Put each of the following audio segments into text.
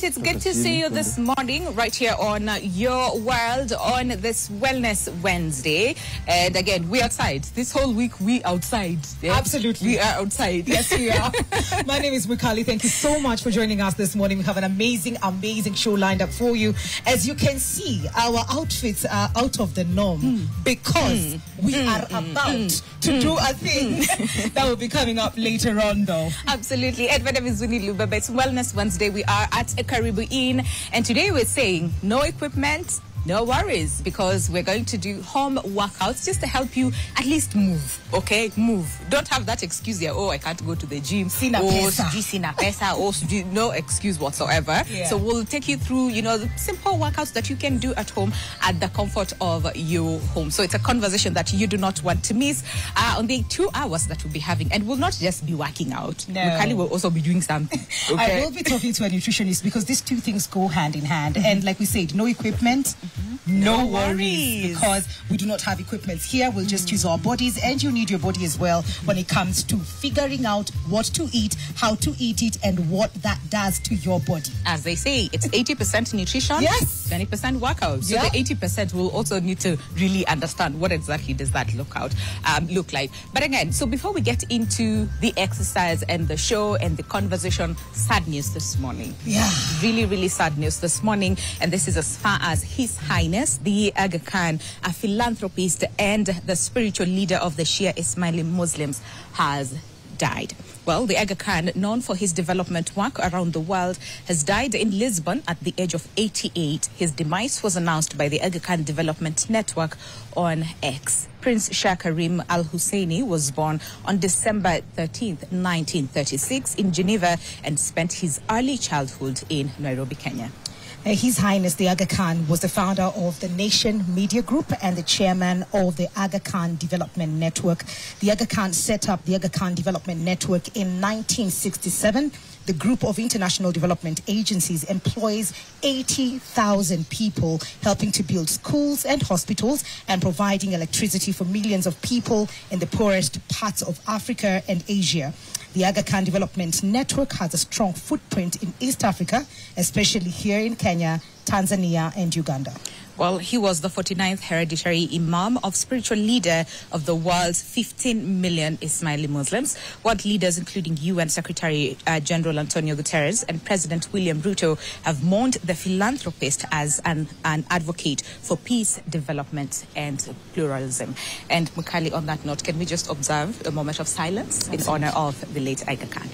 right, it's good to see you this morning right here on Your World on this Wellness Wednesday. And again, we outside. This whole week, we outside. Yeah? Absolutely. We are outside. Yes, we are. My name is Mukali. Thank you so much for joining us this morning. We have an amazing show lined up for you. As you can see, our outfits are out of the norm because we are about to do a thing that will be coming up later on, though. Absolutely. And my name is Winnie Lubaba. It's Wellness Wednesday. We are at a Caribou Inn, and today we're saying no equipment, no worries, because we're going to do home workouts just to help you at least move, okay? Move. Don't have that excuse here, oh, I can't go to the gym. Sina pesa, or no excuse whatsoever. Yeah. So we'll take you through, the simple workouts that you can do at home at the comfort of your home. So it's a conversation that you do not want to miss on the 2 hours that we'll be having. And we'll not just be working out. No. Mukali will also be doing something. Okay? I will be talking to a nutritionist because these two things go hand in hand. And like we said, no equipment, no worries, because we do not have equipment here. We'll just use our bodies, and you need your body as well when it comes to figuring out what to eat, how to eat it, and what that does to your body. As they say, it's 80% nutrition, yes, 20% workout. So the 80% will also need to really understand what exactly does that look like. But again, so before we get into the exercise and the show and the conversation, sad news this morning. Yeah, really, really sad news this morning, and this is as far as His Highness the Aga Khan, a philanthropist and the spiritual leader of the Shia Ismaili Muslims, has died. Well, the Aga Khan, known for his development work around the world, has died in Lisbon at the age of 88. His demise was announced by the Aga Khan Development Network on X. Prince Shah Karim Al Husseini was born on December 13th, 1936 in Geneva and spent his early childhood in Nairobi, Kenya. His Highness the Aga Khan was the founder of the Nation Media Group and the chairman of the Aga Khan Development Network. The Aga Khan set up the Aga Khan Development Network in 1967. The group of international development agencies employs 80,000 people, helping to build schools and hospitals and providing electricity for millions of people in the poorest parts of Africa and Asia. The Aga Khan Development Network has a strong footprint in East Africa, especially here in Kenya, Tanzania, and Uganda. Well, he was the 49th hereditary Imam of spiritual leader of the world's 15 million Ismaili Muslims. World leaders, including UN Secretary General Antonio Guterres and President William Ruto, have mourned the philanthropist as an advocate for peace, development, and pluralism. And Mukali, on that note, can we just observe a moment of silence in honor of the late Aga Khan?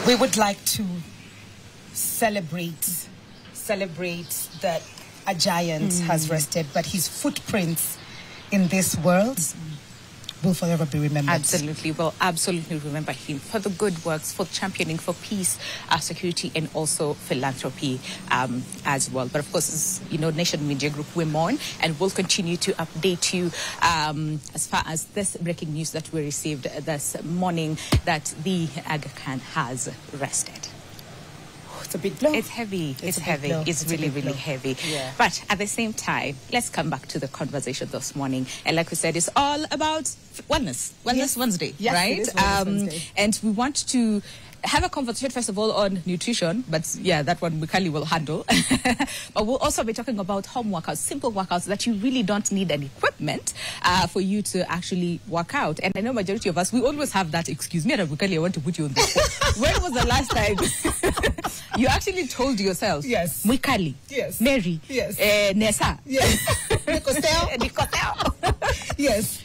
We would like to celebrate that a giant has rested, but his footprints in this world will forever be remembered. Absolutely. We'll absolutely remember him for the good works, for championing for peace, security, and also philanthropy as well. But of course, as Nation Media Group, we mourn, and we'll continue to update you as far as this breaking news that we received this morning, that the Aga Khan has rested. It's a big blow. It's heavy. It's heavy. It's really, really heavy. Yeah. But at the same time, let's come back to the conversation this morning. And like we said, it's all about wellness. Wellness Wednesday, yes, right? It is Wellness Wednesday. And we want to have a conversation, first of all, on nutrition, but yeah, that one Mukali will handle. But we'll also be talking about home workouts, simple workouts that you really don't need any equipment for you to actually work out. And I know majority of us, we always have that excuse. Me and Mukali, I want to put you on this. When was the last time you actually told yourself, yes, Mukali, yes, Mary, yes, Nessa, yes, Nicostel, yes.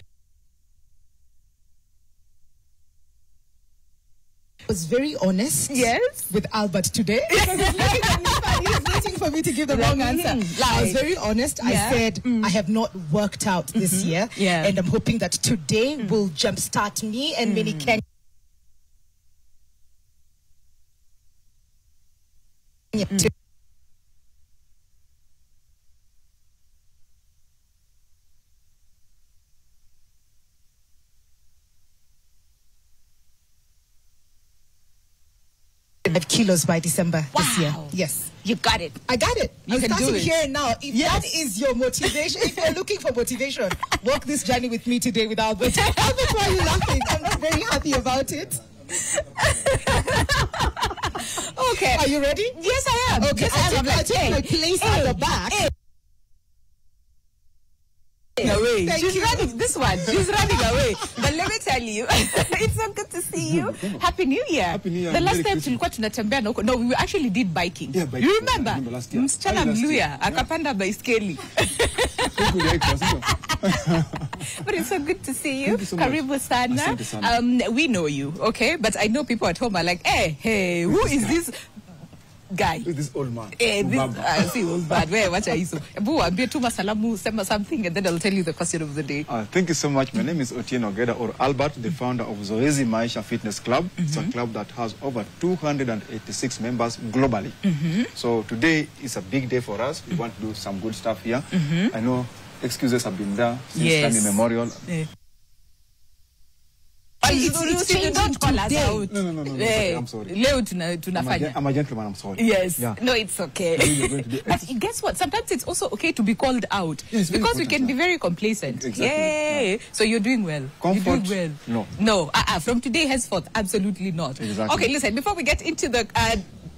was very honest. Yes. With Albert today. Because he's looking at me funny. He's waiting for me to give the wrong answer. I was very honest. I said I have not worked out this year. Yeah. And I'm hoping that today will jumpstart me and many Kenyans. Kilos by December this year. Yes. You got it. I got it. You can do it. Here now. If that is your motivation, if you're looking for motivation, walk this journey with me today with Albert. Albert, why are you laughing? I'm very happy about it. Okay. Are you ready? Yes, I am. Okay. Yes, I take my place at the back. Away. Thank you. Running this one. She's running away. But let me tell you, it's so good to see you. Happy New Year. Happy New Year. The last time tulikuwa tunatembea na huko. No, we actually did biking. Yeah, biking. You remember? I remember last year. Msichana Mluya akapanda baiskeli. But it's so good to see you. Thank you so much. Karibu sana. We know you, okay? But I know people at home are like, hey, who is this guy? This old man. See, old man. Where? What are you so? Ambie tuma salamu, sema something, and then I'll tell you the question of the day. Thank you so much. My name is Otieno Ogeda, or Albert, the founder of Zoezi Maisha Fitness Club. It's a club that has over 286 members globally. So today is a big day for us. We want to do some good stuff here. I know excuses have been there since time immemorial. Don't call us out. No, I'm sorry. Leo tunafanya. I'm a gentleman, I'm sorry. Yes. Yeah. No, it's okay. But guess what? Sometimes it's also okay to be called out. Yes, because we can be very complacent. Exactly. Yay. Yeah. So you're doing well. Comfort? You're doing well. No. No. From today henceforth, absolutely not. Exactly. Okay, listen, before we get into the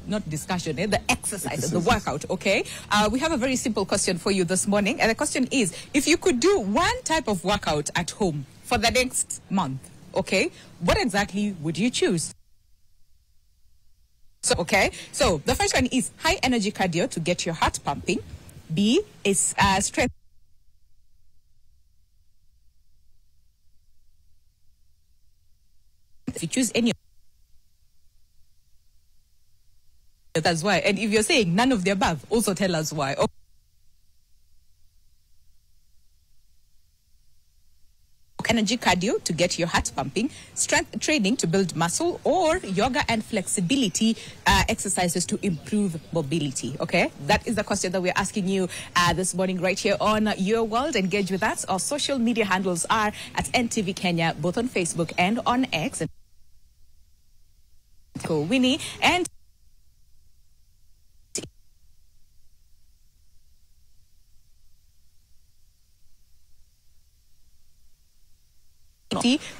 not discussion, the exercise, the workout, okay? We have a very simple question for you this morning. And the question is, if you could do one type of workout at home for the next month, okay, what exactly would you choose? So, okay, so the first one is high energy cardio to get your heart pumping. B is strength. If you choose any, that's why. And if you're saying none of the above, also tell us why. Okay. Energy cardio to get your heart pumping, strength training to build muscle, or yoga and flexibility exercises to improve mobility. Okay, that is the question that we're asking you this morning right here on Your World. Engage with us. Our social media handles are at NTV Kenya, both on Facebook and on X. Winnie and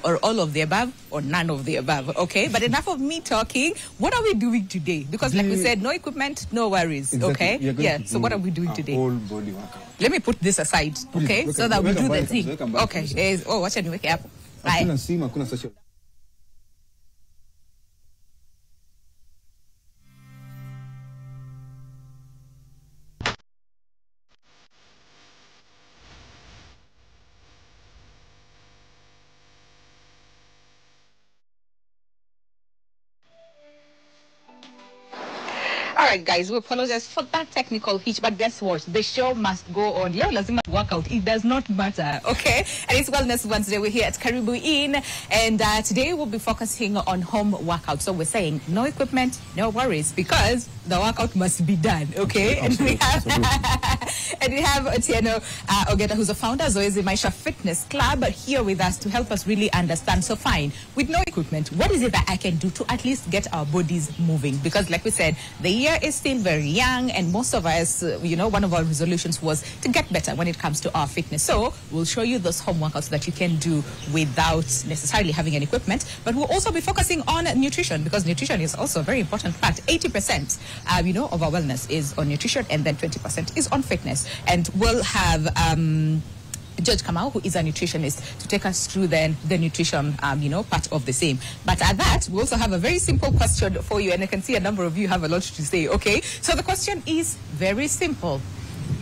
or all of the above or none of the above. Okay, but enough of me talking. What are we doing today? Because like we said, no equipment, no worries. Exactly. Okay, yeah, so what are we doing today? Whole body workout. Let me put this aside, okay, so that we do the thing. Okay, oh, watch and wake up. Bye. All right, guys, we apologize for that technical hitch, but guess what? The show must go on. Leo lazima workout. It does not matter, okay? And it's Wellness Wednesday. We're here at Karibu Inn, and today we'll be focusing on home workout. So we're saying no equipment, no worries, because the workout must be done, okay? And we have Otieno Ogeda, who's the founder of Zoezi Maisha Fitness Club, here with us to help us really understand. So fine, with no equipment, what is it that I can do to at least get our bodies moving? Because like we said, the year is still very young, and most of us, one of our resolutions was to get better when it comes to our fitness. So we'll show you those home workouts that you can do without necessarily having any equipment. But we'll also be focusing on nutrition, because nutrition is also a very important part. 80% of our wellness is on nutrition, and then 20% is on fitness. And we'll have George Kamau, who is a nutritionist, to take us through then the nutrition, part of the same. But at that, we also have a very simple question for you, and I can see a number of you have a lot to say, okay? So the question is very simple.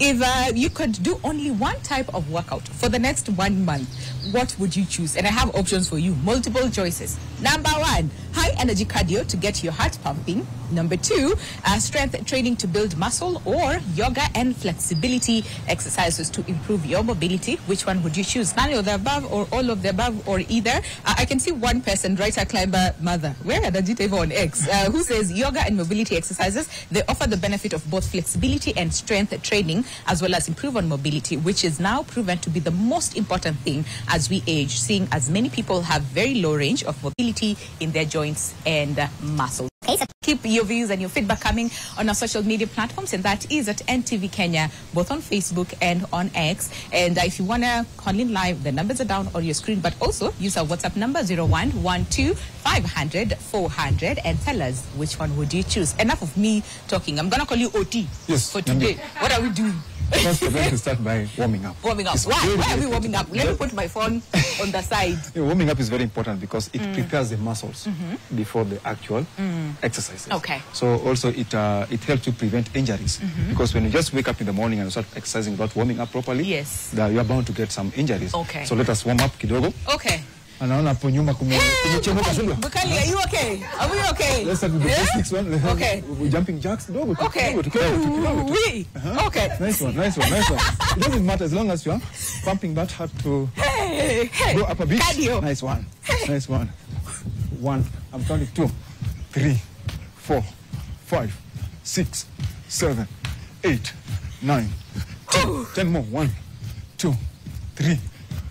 If you could do only one type of workout for the next 1 month, what would you choose? And I have options for you, multiple choices. Number 1, high energy cardio to get your heart pumping. Number 2, strength training to build muscle, or yoga and flexibility exercises to improve your mobility. Which one would you choose? None of the above, or all of the above, or either? I can see one person, Writer Climber Mother, where had Ajit on X, who says yoga and mobility exercises, they offer the benefit of both flexibility and strength training, as well as improve on mobility, which is now proven to be the most important thing as we age, seeing as many people have very low range of mobility in their joints and muscles. Okay, so keep your views and your feedback coming on our social media platforms, and that is at NTV Kenya, both on Facebook and on X. And if you want to call in live, the numbers are down on your screen, but also use our WhatsApp number 0112 500 400 and tell us which one would you choose. Enough of me talking. I'm going to call you OT for today. What are we doing? First, we're going to start by warming up. Warming up. Why are we warming up? Let me put my phone on the side. Warming up is very important because it prepares the muscles before the actual exercises. Okay. So also it helps to prevent injuries because when you just wake up in the morning and start exercising without warming up properly, yes, you are bound to get some injuries. Okay. So let us warm up kidogo. Okay. Anaona hapo nyuma kumechemuka sio? Bukali, are you okay? Are we okay? Let's start with the basics one. Okay. Jumping jacks kidogo. Okay. We. Okay. Nice one. It doesn't matter as long as you are pumping that heart to go up a bit. Cardio. Nice one. Nice one. 1. I'm counting 2, 3, 4, 5, 6, 7, 8, 9, 10. 10 more. 1, 2, 3,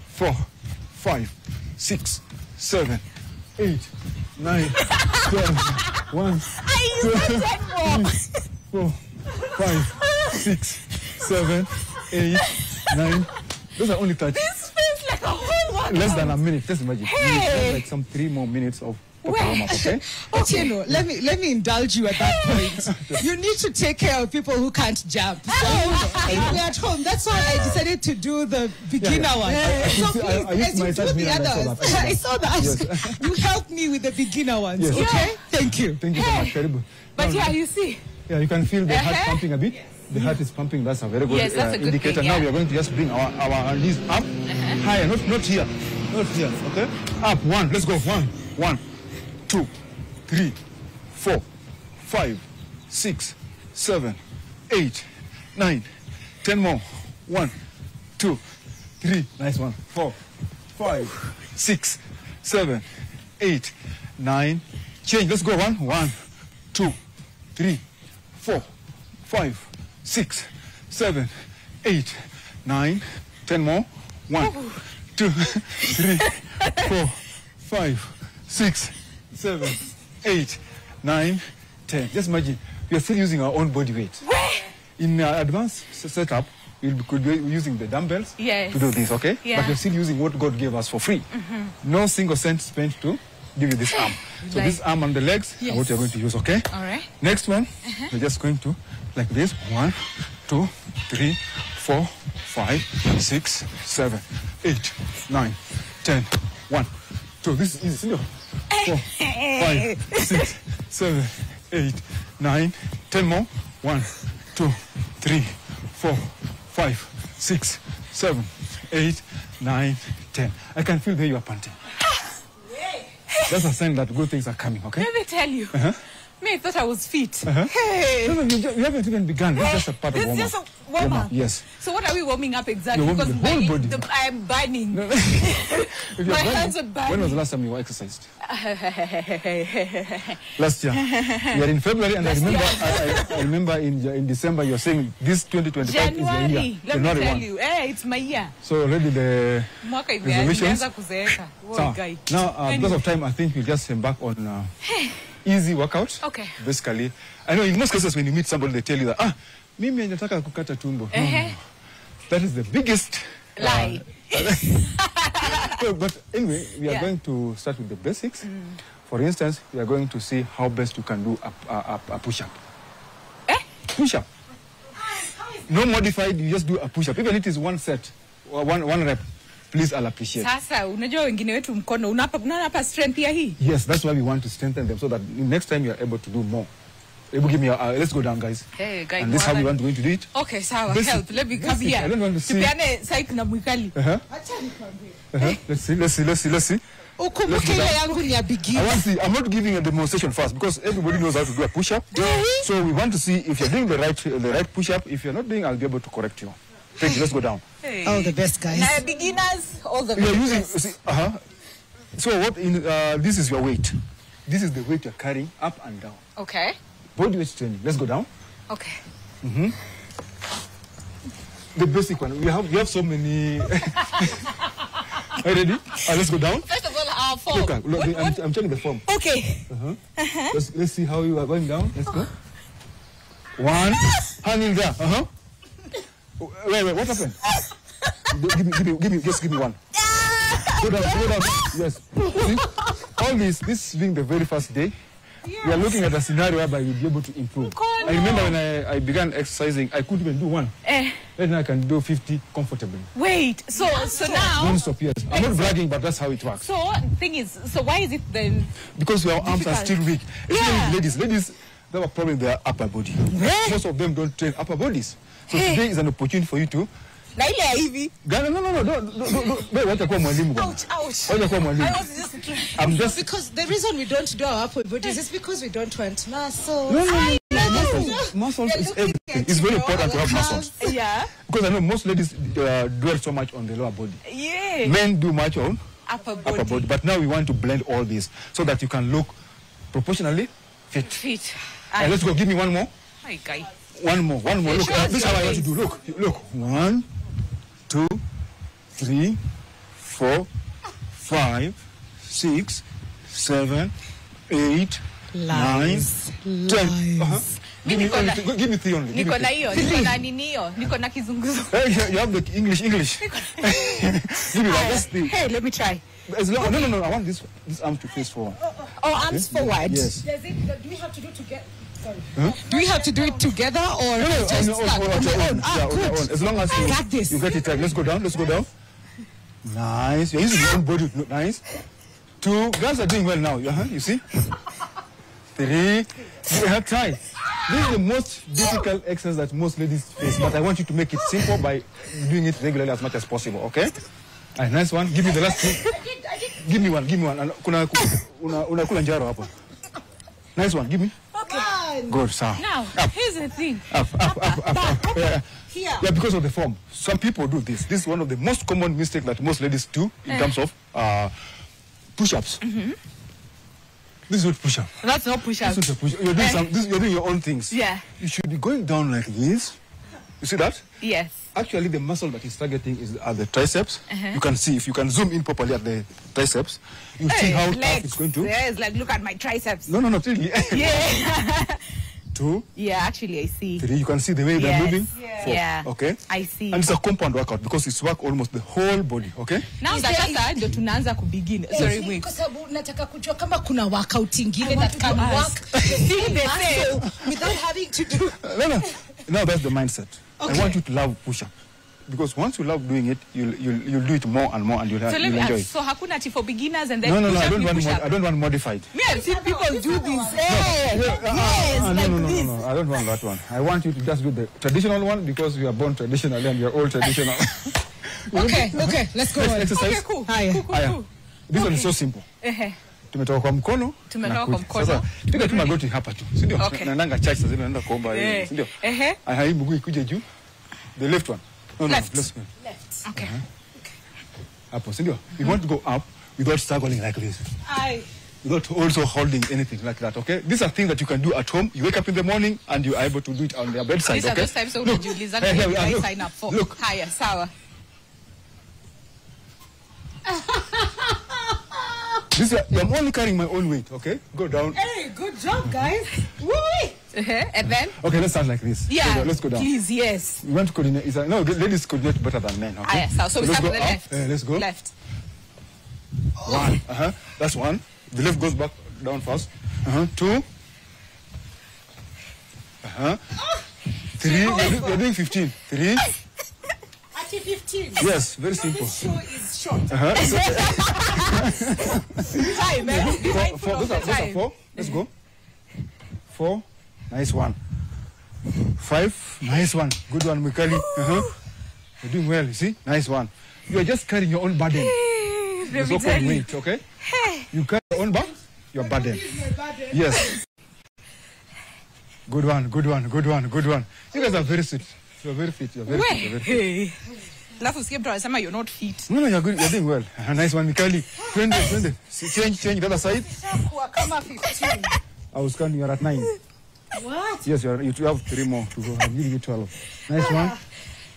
4, 5, 6, 7, 8, 9, 12. 1, 2, 3, 4, 5, 6, 7, 8, 9. Those are only 30. This feels like a whole workout. Less than a minute. Just imagine. You have like some 3 more minutes of warm-up, okay? Okay, no, let me indulge you at that point. You need to take care of people who can't jump. So if we're at home, that's why I decided to do the beginner one. So please, as you do the others, I saw that. Yes. You helped me with the beginner ones, yes. okay? Thank you. Thank you so much, Karibu. But yeah, you see. Yeah, you can feel the heart pumping a bit. The heart is pumping. That's a very good, that's a good indicator. thing, yeah. Now we are going to just bring our knees up, higher, not here. Not here, okay? Up, 1. Let's go. 1, 2, 3, 4, 5, 6, 7, 8, 9, 10 more. 1, 2, 3. Nice one. 4, 5, 6, 7, 8, 9. Change. Let's go. 1, 2, 3, 4, 5, 6, 7, 8, 9, 10 more. 1, 2, 3, 4, 5, 6, 7, 8, 9, 10. Just imagine, we are still using our own body weight. In advanced setup, we could be using the dumbbells to do this, okay? Yeah. But we're still using what God gave us for free. No single cent spent to give you this arm. So this arm and the legs are what you're going to use, okay? All right. Next one, we're just going to, like this, 1, 2, 3, 4, 5, 6, 7, 8, 9, 10. 1, 2. This is easy. 4, 5, 6, 7, 8, 9, 10 more. 1, 2, 3, 4, 5, 6, 7, 8, 9, 10. I can feel that you are panting. That's a sign that good things are coming, okay? Let me tell you. Me, I thought I was fit. Hey! No, you haven't even begun. This is just a part of warm-up. This is just a warm-up? Yes. So what are we warming up exactly? You're because warming the whole body. I am burning. My hands are burning. When was the last time you exercised? Last year. You are in February, and I remember in December you're saying this 2025 January. is your year. Let me tell you. It's my year. So already the resolutions. So, now, because of time, I think we'll just embark on easy workout. Okay. Basically, I know in most cases when you meet somebody, they tell you that, mimi nataka kukata tumbo. That is the biggest lie. But anyway, we are going to start with the basics. For instance, we are going to see how best you can do a push-up. Push-up. No modified, you just do a push-up. Even if it is one set, or one rep, please, I'll appreciate. Sasa, unajua wengine wetu mkono, unapa strength ya hii? Yes, that's why we want to strengthen them so that next time you are able to do more. Give me let's go down, guys. Hey, guys. And this is how we want to do it. Okay, sawa. Basic. Help. Let me come here. I don't want to see. Tupiane psych na mwikali. Let's see. Ukumbuke ile yangu ni ya beginner. I'm not giving a demonstration first because everybody knows how to do a push-up. So we want to see if you're doing the right push-up. If you're not doing, I'll be able to correct you. Thank you. Let's go down. Hey. All the best, guys. Now, beginners, all the You're using. best. So what? This is your weight. This is the weight you're carrying up and down. Okay. Body weight training. Let's go down. Okay. The basic one. We have so many. Are you ready? Let's go down. First of all, our form. Look, I'm checking the form. Okay. Let's see how you are going down. Let's go. One. Hand in there. Wait. What happened? Just give me one. Go down. Yes. See? All this is being the very first day. Yes. We are looking at a scenario whereby you'll be able to improve. I remember when I began exercising, I couldn't even do one. Then I can do 50 comfortably. Wait, so now... Non-stop, yes. I'm not bragging, but that's how it works. So, the thing is, why is it then... Because your arms are still weak. Especially ladies. Ladies, they have a problem with their upper body. Most of them don't train upper bodies. So today is an opportunity for you to... No. Ouch. I'm just... Because the reason we don't do our upper bodies is because we don't want muscles. Muscles is everything. It's very important to have muscles. Yeah. Because I know most ladies dwell so much on the lower body. Yeah. Men do much on upper body. But now we want to blend all this so that you can look proportionally fit. Let's go. Give me one more. Hi, guy. One more. Look, this is how I want to do. Look. 1, 2, 3, 4, 5, 6, 7, 8, 9, 10. Give me 3 only. Niko na kizunguzo. You have the English. Give me that. Let's see. Hey, let me try. No. I want this arm to face forward. Arms forward. Yes. Do we have to do together? Do we have to do it together or just on your own? As long as you get it right. Let's go down. Nice. You're using your own body. Nice. 2. Guys are doing well now. You see? 3. Try. This is the most difficult exercise that most ladies face, but I want you to make it simple by doing it regularly as much as possible. Okay? Nice one. Give me the last 2. Give me one. Unakula njaro hapo. Nice one. Give me. Okay. Good, sir. Now, here's the thing. Up. Yeah, because of the form. Some people do this. This is one of the most common mistakes that most ladies do in terms of push-ups. This is not push-up. That's not push-up. This is a push-up. You're doing your own things. Yeah. You should be going down like this. You see that? Yes. Actually, the muscle that is targeting is the triceps. You can see, if you can zoom in properly at the triceps, you see how tough it's going to. Yes, like look at my triceps. No, really. Yeah. 2. Yeah, actually, I see. 3. You can see the way they're moving. 4. Yeah. Okay. I see. And it's a compound workout because it's work almost the whole body. Okay. Now that ndio tunaanza kubegin. Sorry, wait. Kwa sababu nataka kujua kama kuna workout ingine that can work without having to do. No. Now that's the mindset. Okay. I want you to love push-up. Because once you love doing it, you'll do it more and more, and you'll enjoy it. So hakuna tea for beginners and then no. I don't want modified. Me, I've seen people do this. No. I don't want that one. I want you to just do the traditional one because we are born traditionally and we are all traditional. Okay. Let's go on. Okay, cool. Cool. This one is so simple. Tumetoka kwa mkono. Sasa piga tu magoti hapa tu. Si ndio? Naenda church sasa naenda kuomba hivi. Si ndio? Hii mguu ikuje juu. The left one. No, left. Left. Okay. Up, so you want to go up without struggling like this. Without also holding anything like that, okay? These are things that you can do at home. You wake up in the morning and you are able to do it on your bedside, These okay? These are those times you sign up for. Look. Higher, sour. I'm only carrying my own weight, okay? Go down. Hey, good job, guys. And then? Okay, let's start like this. Yeah. Let's go down. Please, yes. We want to coordinate. No, ladies coordinate better than men, okay? So we start with the left. Let's go. Left. 1. That's 1. The left goes back down first. 2. 3. You're doing 15. 3. 15. Yes, very simple. This show is short. Time, man. Those are 4. Let's go. 4. Nice one. 5. Nice one. Good one, Mikali. You're doing well, you see? Nice one. You are just carrying your own burden. There's no weight, okay? You carry your own your burden. Yes. Good one, good one, good one, good one. You guys are very fit. You're very fit. You're very fit. You're very fit. You're not fit. No, you're good. You're doing well. Nice one, Mikali. 20. Change the other side. I was counting. You're at 9. What? Yes, you have 3 more to go. I'm giving you 12. Nice one.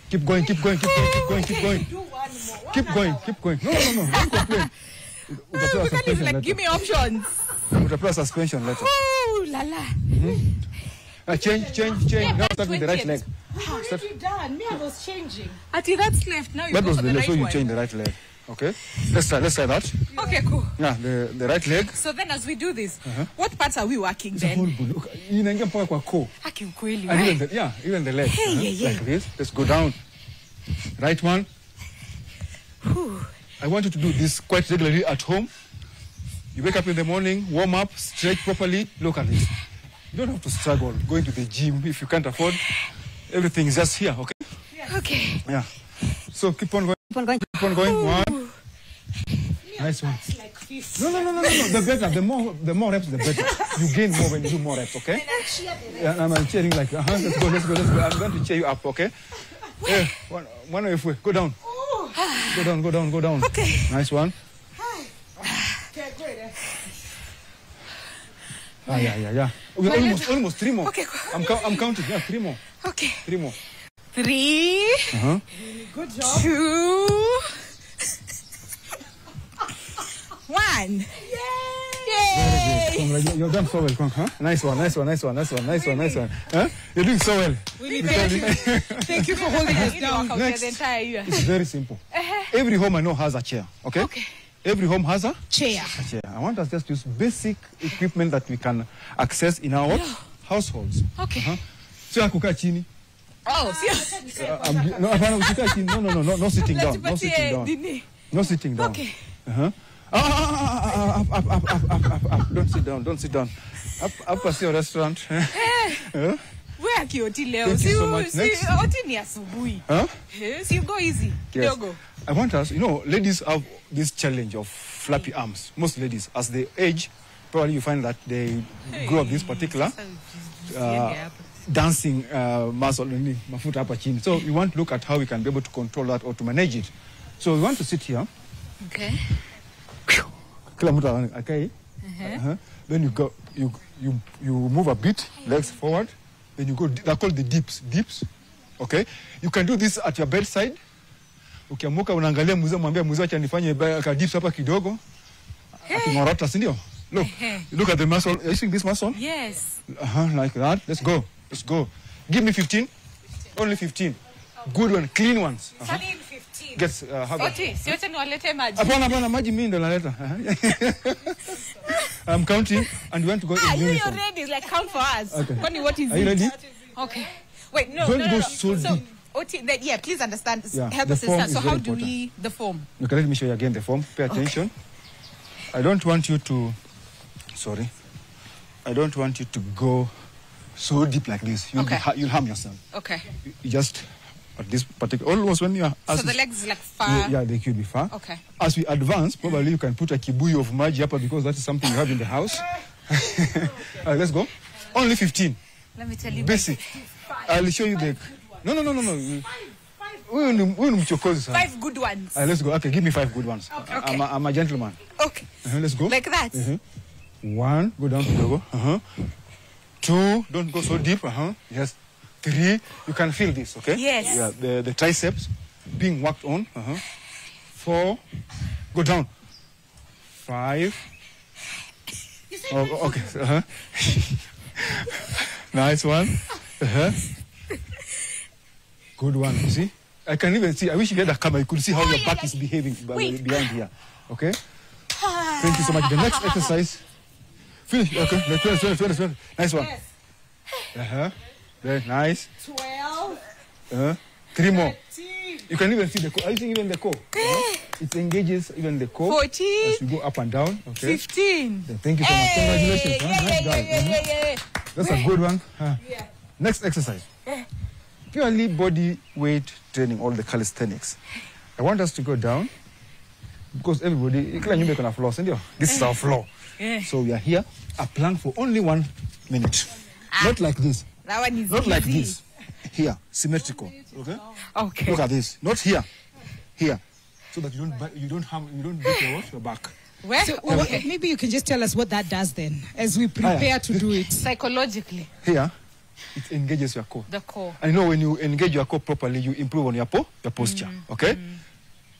Keep going. Keep going. Keep going. Keep going. Keep going. Do one more. Keep going. Keep going. No. Don't complain. Give me options. We'll apply suspension later. Oh, la la. Change. Now start with the right leg. How have you done? Me, I was changing. Ati, that's left. Now you That go was for the the left, right so you one. change the right leg. Okay? Let's try that. Okay, cool. Yeah, the right leg. So then as we do this, what parts are we working It's a whole then? good look. Inaingia mpaka kwa core. Haki ukweli, And right? even the leg. Yeah. Like this. Let's go down. Right one. I want you to do this quite regularly at home. You wake up in the morning, warm up, stretch properly. Look at this. You don't have to struggle going to the gym if you can't afford. Everything is just here, okay? Okay. Yeah. So keep on going. Keep on going. 1. Nice one. It's like 50. No. The better. The more reps, the better. You gain more when you do more reps, okay? Yeah, I'm cheering like, let's go. I'm going to cheer you up, okay? Yeah, one way. Go down. Go down. Okay. Nice one. Okay, great. Yeah. We're almost 3 more. Okay, I'm counting. Yeah, 3 more. Okay. 3 more. 3. Good job. 2. 1. Yay! You've done so well, Kong, huh? Nice one. Huh? You're doing so well. Thank you for holding us down Next. the entire year. It's very simple. Every home I know has a chair, okay? Okay. Every home has a Chair. chair. I want us just to use basic equipment that we can access in our households. Okay. So ya kukaa chini. Oh, see. No, hapana, usikaa chini. No sitting down. No sitting down. No sitting down. Okay. Up. Don't sit down. Up past your restaurant. Where are Kioti Leo? Thank you so much. Next. Oti ni asubuhi. Huh? So you go easy. Yes. Kidogo. I want us, ladies have this challenge of flappy arms. Most ladies, as they age, probably you find that they grow up this particular dancing muscle mafuta hapa chini. So we want to look at how we can be able to control that or to manage it. So we want to sit here. Okay. Kila mtu okay. Then you go, you move a bit, legs forward. Then you go. They're called the dips. Okay. You can do this at your bedside. Ukiamuka unaangalia mzee, mwambie mzee acha nifanye ka dips hapa kidogo. Akingorota, si ndio? Look at the muscle. Are you seeing this muscle? Yes. Like that. Let's go. Give me 15. Only 15. Good one, clean ones. 15. Guess how about? Oti, si wote niwalete maji. Hapana, maji mimi ndo naleta. I'm counting and we want to go in You unison. ready? Like count for us. Okay. Kwani what is Are you it? ready? Okay. Wait, no. Don't go so deep. Oti, please understand. Yeah, Help the us form understand. So is how very do important. we the form? Okay, let me show you again the form. Pay attention. I don't want you to go so deep like this. You'll harm yourself. Okay. You just at this particular, almost when you are... So the legs is like far? Yeah, they could be far. Okay. As we advance, probably you can put a kibuyu of maji hapa because that is something you have in the house. Let's go. Only 15. Let me tell you. Basic. I'll show you the... No. Huyu ni mchokozi sana. 5 good ones. Let's go. Okay, give me 5 good ones. Okay. I'm a gentleman. Okay. Let's go. Like that? 1, go down to the 2, don't go so deep. Yes. 3, you can feel this, okay? Yes. Yeah, the triceps being worked on. 4, go down. 5. Okay. Nice one. Good one. You see? I can even see. I wish you had a camera. You could see how your back is behaving behind here. Okay? Thank you so much. The next exercise. Finish. Okay. Let's nice one. Very nice. 12. 3 more. 13. You can even see the core. I think even the core. It engages even the core. 14. As you go up and down. Okay. 15. Thank you so much. Congratulations. Yeah. That's a good one. Next exercise. Purely body weight training, all the calisthenics. I want us to go down because everybody, this is our floor. So we are here, a plank for only 1 minute. Not like this. That one is Not easy. like this. Here, symmetrical. Okay? Okay. Look at this. Not here. Here. So that you don't break your back. Where? So, Okay. maybe you can just tell us what that does then, as we prepare to do it. Psychologically, Here, it engages your core. the core. And you know, when you engage your core properly, you improve on your posture. Okay?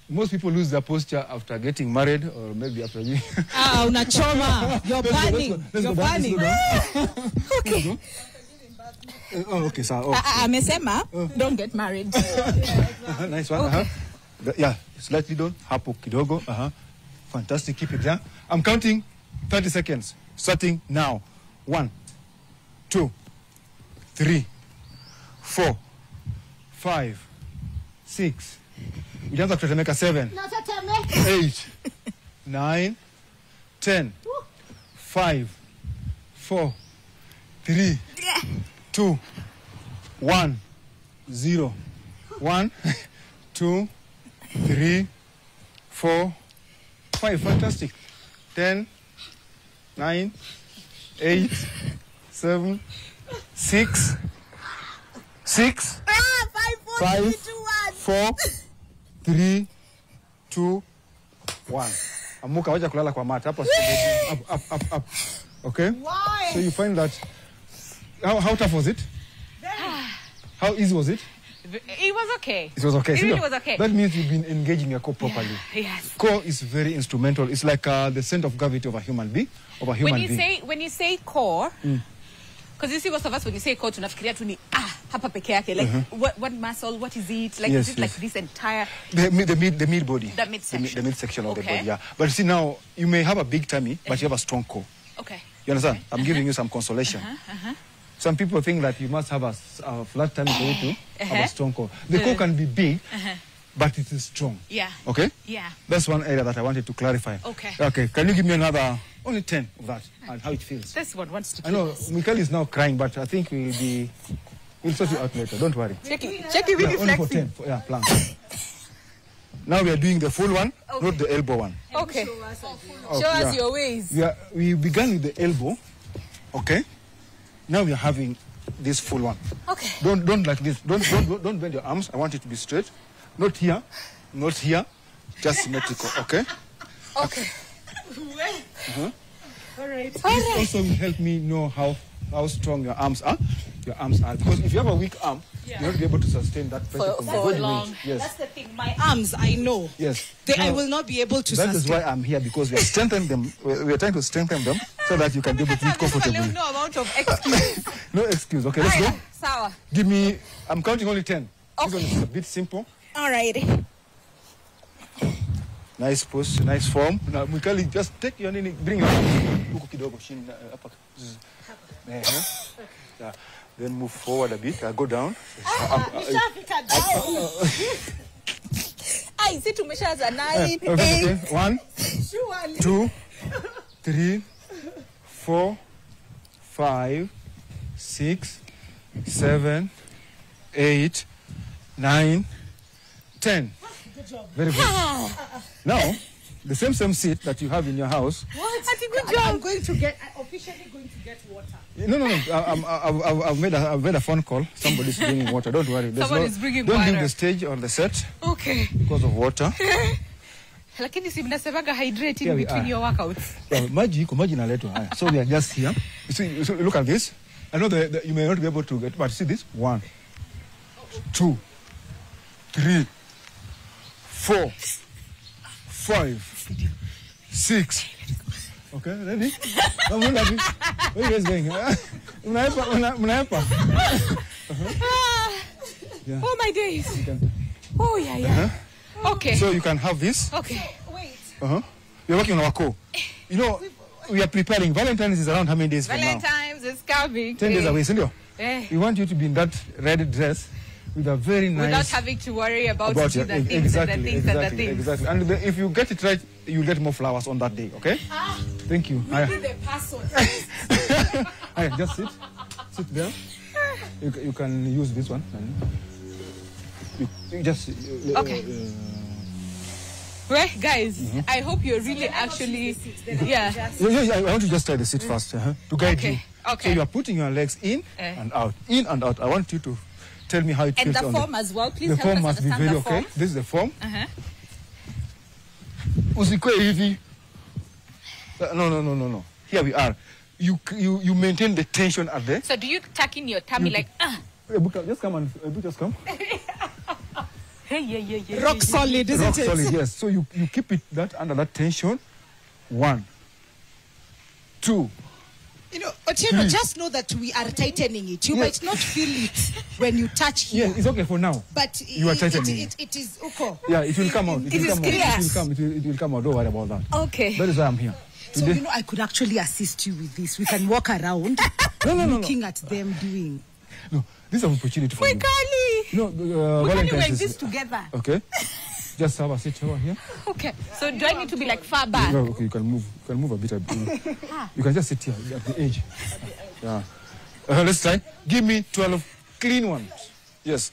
Most people lose their posture after getting married or maybe after you. Unachoma. You're burning. You're burning. Okay. Oh, okay, sir. Oh. Amesema, don't get married. Nice one. Okay. Yeah, slightly down. Hapo kidogo. Fantastic. Keep it there. I'm counting 30 seconds. Starting now. 1, 2, 3, 4, 5, 6. Ujaanza kutetemeka 7, 8, 9, 10, 5, 4, 3, 2, 1, 0. 1, 2, 3, 4, 5. Fantastic. 10, 9, 8, 7, 6, 5, 4, 3, 2, 1. Amuka, wacha kulala kwa mat. Up. Okay? Why? So you find that, how tough was it? How easy was it? It was okay. It was okay. It See, really no, was okay. That means you've been engaging your core properly. Yes. Core is very instrumental. It's like the center of gravity of a human being. When you say core, because you see most of us when you say core tunafikiria tu ni hapa peke yake, like what muscle, what is it, like Yes, is it like this entire The mid body. The midsection. The midsection of the Okay. body, yeah. But see now, you may have a big tummy, but you have a strong core. okay. You understand? I'm giving you some consolation. Some people think that you must have a flat tummy for you to have a strong core. The core can be big, but it is strong. Yeah. Okay? Yeah. That's one area that I wanted to clarify. Okay. Okay. Can you give me another, only 10 of that, and how it feels? This one wants to I know kill us. Michael is now crying, but I think we'll sort you out later. Don't worry. Check it Yeah, really only for flexing. 10. Yeah, plank. Now we are doing the full one, not the elbow one. Okay. Okay, Show us yeah. your ways. We began with the elbow, okay? Now we are having this full one. Okay. Don't like this. Don't bend your arms. I want it to be straight. Not here, not here. Just symmetrical, okay? Okay. All right. This also will help me know how strong your arms are. Because if you have a weak arm, you're not be able to sustain that pressure from your body long. weight. Yes. That's the thing. My arms, I know. Yes. I Now, will not be able to that is sustain. why I'm here, because we are strengthening them. We are trying to strengthen them so that you can be able to eat comfortably. No amount of excuse. No excuse. Okay, let's go. Sawa. Give me. I'm counting only 10. This one is a bit simple. All right. Nice push, nice form. Now, Mikali, just take your knee, bring your huku kidogo, shin, up. Yeah. Then move forward a bit. Go down. Ai, si tumeshaanza 9, Okay. 8. 1, 2, 3, 4, 5, 6, 7, 8, 9, 10. Good job. Very good. Now, the same seat that you have in your house. What? Good I'm officially going to get water. No. I've made a phone call. Somebody's bringing water. Don't worry. Someone is bringing don't water. leave the stage or the set Okay. because of water. Lakini si mnasemaga hydrate Here in we between are. your workouts. Maji inaletwa haya. So we are just here. You see, so look at this. I know that you may not be able to get, but see this? 1, 2, 3, 4, 5, 6. Okay, ready? Where are you guys going? Mnaepa. Yeah. Oh my days. Oh yeah. Okay. So you can have this. Okay. Wait. You're working on our core. You know, we are preparing. Valentine's is around how many days from now? Valentine's is coming. 10 days away, Cindy. Eh. We want you to be in that red dress with a very nice... Without having to worry about the your- things and the things and the things. Exactly. And if you get it right, you'll get more flowers on that day, okay? Thank you. Maybe the person. Just sit. sit there. You can use this one. You just... Okay. Right, guys, I hope you're really actually... Yeah. I want to just try the seat first to guide you. Okay. So you are putting your legs in and out. In and out. I want you to tell me how it feels. And the form as well, please. The form must be very okay. This is the form. Usikwe hivi. No. Here we are. You maintain the tension at there. So do you tuck in your tummy like Just come and just come. Yeah. Rock solid, isn't Rock it? solid, yes. So you keep it under that tension. 1, 2. You know, Otieno, just know that we are tightening it. You might not feel it when you touch here. Yeah, it's okay for now. But you are tightening it is okay. Yeah, it will come out. It will come out. Don't worry about that. Okay. That is why I'm here. So, you know, I could actually assist you with this. We can walk around looking at them doing. No, this is an opportunity for you. No, we can work this together. Okay. Just have a seat over here. Okay. So do I need to be like far back? No, okay, you can move. You can move a bit. You can just sit here at the edge. Yeah. Let's try. Give me 12 clean ones. Yes.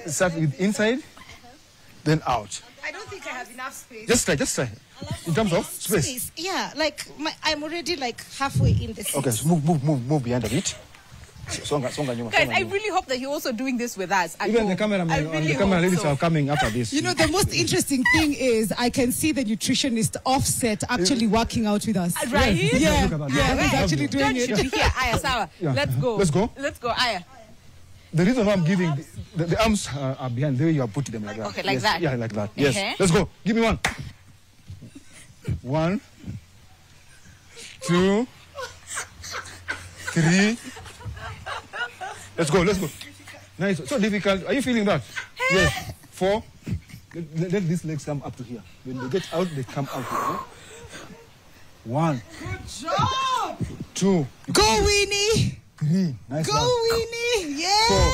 Start with inside, then out. I don't think I have enough space. Just try. In terms of space. Yeah, like I'm already like halfway in the seat. Okay, so move behind a bit. Guys, I really hope that you're also doing this with us. Even the cameraman and the camera ladies are coming after this. You know, the most interesting thing is I can see the nutritionist Offset actually working out with us. Right? Yeah, he's actually doing it. Here, Aya, Sawa. Yeah. Let's go, Aya. The reason why I'm giving the arms are behind the way you are putting them like that. Okay, like that. Yeah, like that. Yes. Let's go. Give me 1. 1, 2, 3. Let's go. Nice. So difficult. Are you feeling that? Yes. 4. Let these legs come up to here. When they get out, they come out here. 1. Good job. 2. Go, Winnie. 3. Nice Go, one. Winnie. Yes.